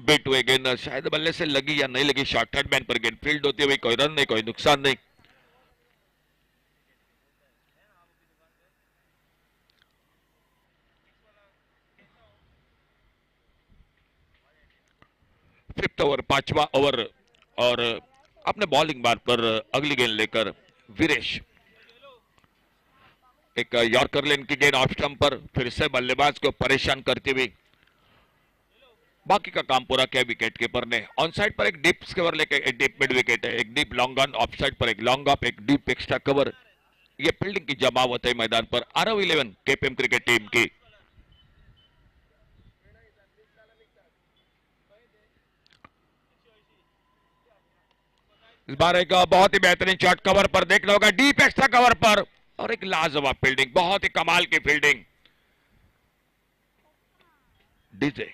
बेट हुए गेंद, शायद बल्ले से लगी या नहीं लगी, शॉर्ट थर्ड मैन पर गेंद फील्ड होती हुई, कोई रन नहीं, कोई नुकसान नहीं। फिफ्थ ओवर, 5वां ओवर, और अपने बॉलिंग बार पर अगली गेंद लेकर वीरेश, एक यॉर्कर लेन की गेंद ऑफ स्टंप पर, फिर से बल्लेबाज को परेशान करती हुई बाकी का काम पूरा किया विकेट कीपर ने। ऑन साइड पर एक डीप कवर लेके, एक डीप मिड विकेट है, एक deep long on, of side पर एक लॉन्ग ऑफ, एक डीप एक्स्ट्रा कवर। ये फील्डिंग की जमावट है मैदान पर आरव 11 केपीएम क्रिकेट टीम की। इस बार एक बहुत ही बेहतरीन शॉट कवर पर देखना होगा, डीप एक्स्ट्रा कवर पर, और एक लाजवाब फील्डिंग, बहुत ही कमाल की फील्डिंग। डीजे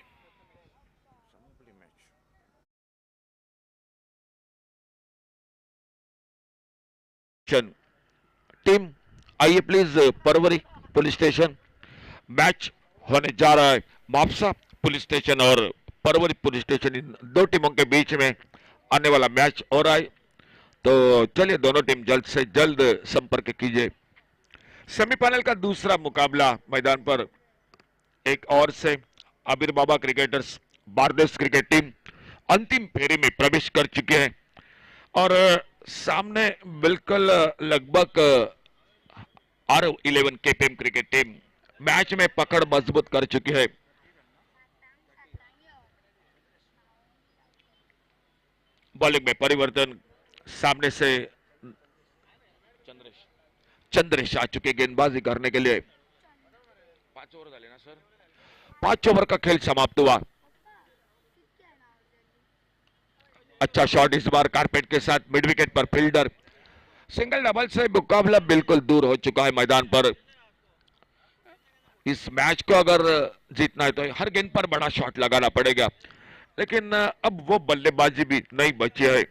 टीम आइए please Porvorim police station. Match होने जा रहा है मापसा पुलिस स्टेशन और परवरी पुलिस स्टेशन, इन दो टीमों के बीच में आने वाला मैच हो रहा है। तो चलिए दोनों टीम जल्द से जल्द संपर्क कीजिए। सेमीफाइनल का दूसरा मुकाबला मैदान पर, एक और से आबिर बाबा क्रिकेटर्स बारदेश क्रिकेट टीम अंतिम फेरी में प्रवेश कर चुके हैं, और सामने बिल्कुल लगभग Aarav 11 KPM cricket team match में पकड़ मजबूत कर चुकी है। बॉलिंग में परिवर्तन, सामने से चंद्रेश आ चुके गेंदबाजी करने के लिए। 5 ओवर का लेना सर, 5 ओवर का खेल समाप्त हुआ। अच्छा शॉट इस बार कारपेट के साथ मिड विकेट पर, फील्डर सिंगल डबल से मुकाबला बिल्कुल दूर हो चुका है मैदान पर। इस मैच को अगर जीतना है तो हर गेंद पर बड़ा शॉट लगाना पड़ेगा, लेकिन अब वो बल्लेबाजी भी नहीं बची है।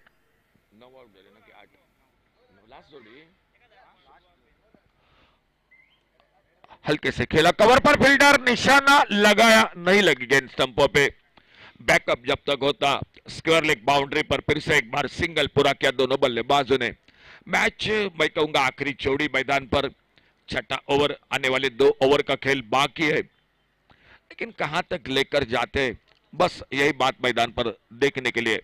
हल्के से खेला कवर पर, फील्डर निशाना लगाया, नहीं लगी गेंद स्टंपों पे। बैकअप जब तक होता, स्क्वायर लेग बाउंड्री पर फिर से एक बार सिंगल पूरा किया दोनों बल्लेबाजों ने। मैच मैं कहूंगा आखिरी चौड़ी मैदान पर, छठा ओवर, आने वाले 2 ओवर का खेल बाकी है, लेकिन कहां तक लेकर जाते हैं बस यही बात मैदान पर देखने के लिए।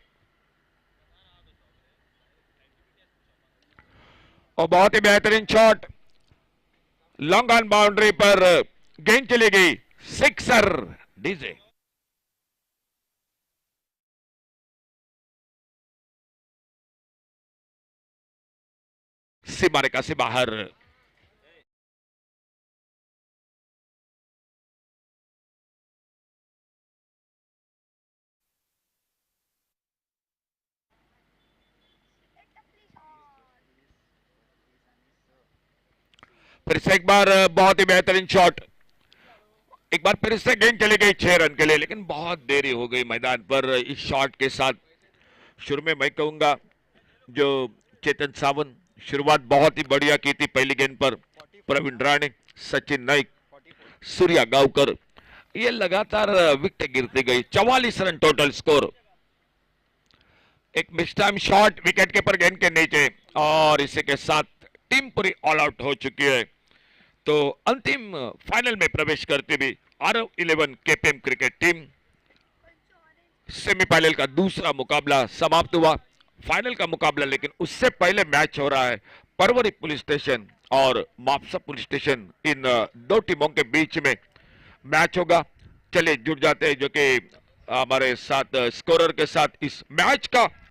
और बहुत ही बेहतरीन शॉट, लॉन्ग ऑन बाउंड्री पर गेंद चली गई, सिक्सर। डीजे सीमा रेखा से बाहर। फिर से एक बार बहुत ही बेहतरीन शॉट, एक बार फिर से गेंद चली गई 6 रन के लिए, लेकिन बहुत देरी हो गई मैदान पर इस शॉट के साथ। शुरू में मैं कहूंगा जो चेतन सावंत शुरुआत बहुत ही बढ़िया की थी पहली गेंद पर, प्रवीण राणे, सचिन नाइक, सूर्या गांवकर, ये लगातार विकेट गिरती गई। 44 रन टोटल स्कोर। एक miss time shot wicket keeper गेंद के नीचे, और इसी के साथ टीम पूरी ऑल आउट हो चुकी है। तो अंतिम फाइनल में प्रवेश करते हुए Aarav 11 KPM cricket team, semifinal का दूसरा मुकाबला समाप्त हुआ। फाइनल का मुकाबला लेकिन उससे पहले मैच हो रहा है परवरी पुलिस स्टेशन और मापसा पुलिस स्टेशन, इन दो टीमों के बीच में मैच होगा। चलिए जुड़ जाते हैं जो कि हमारे साथ स्कोरर के साथ इस मैच का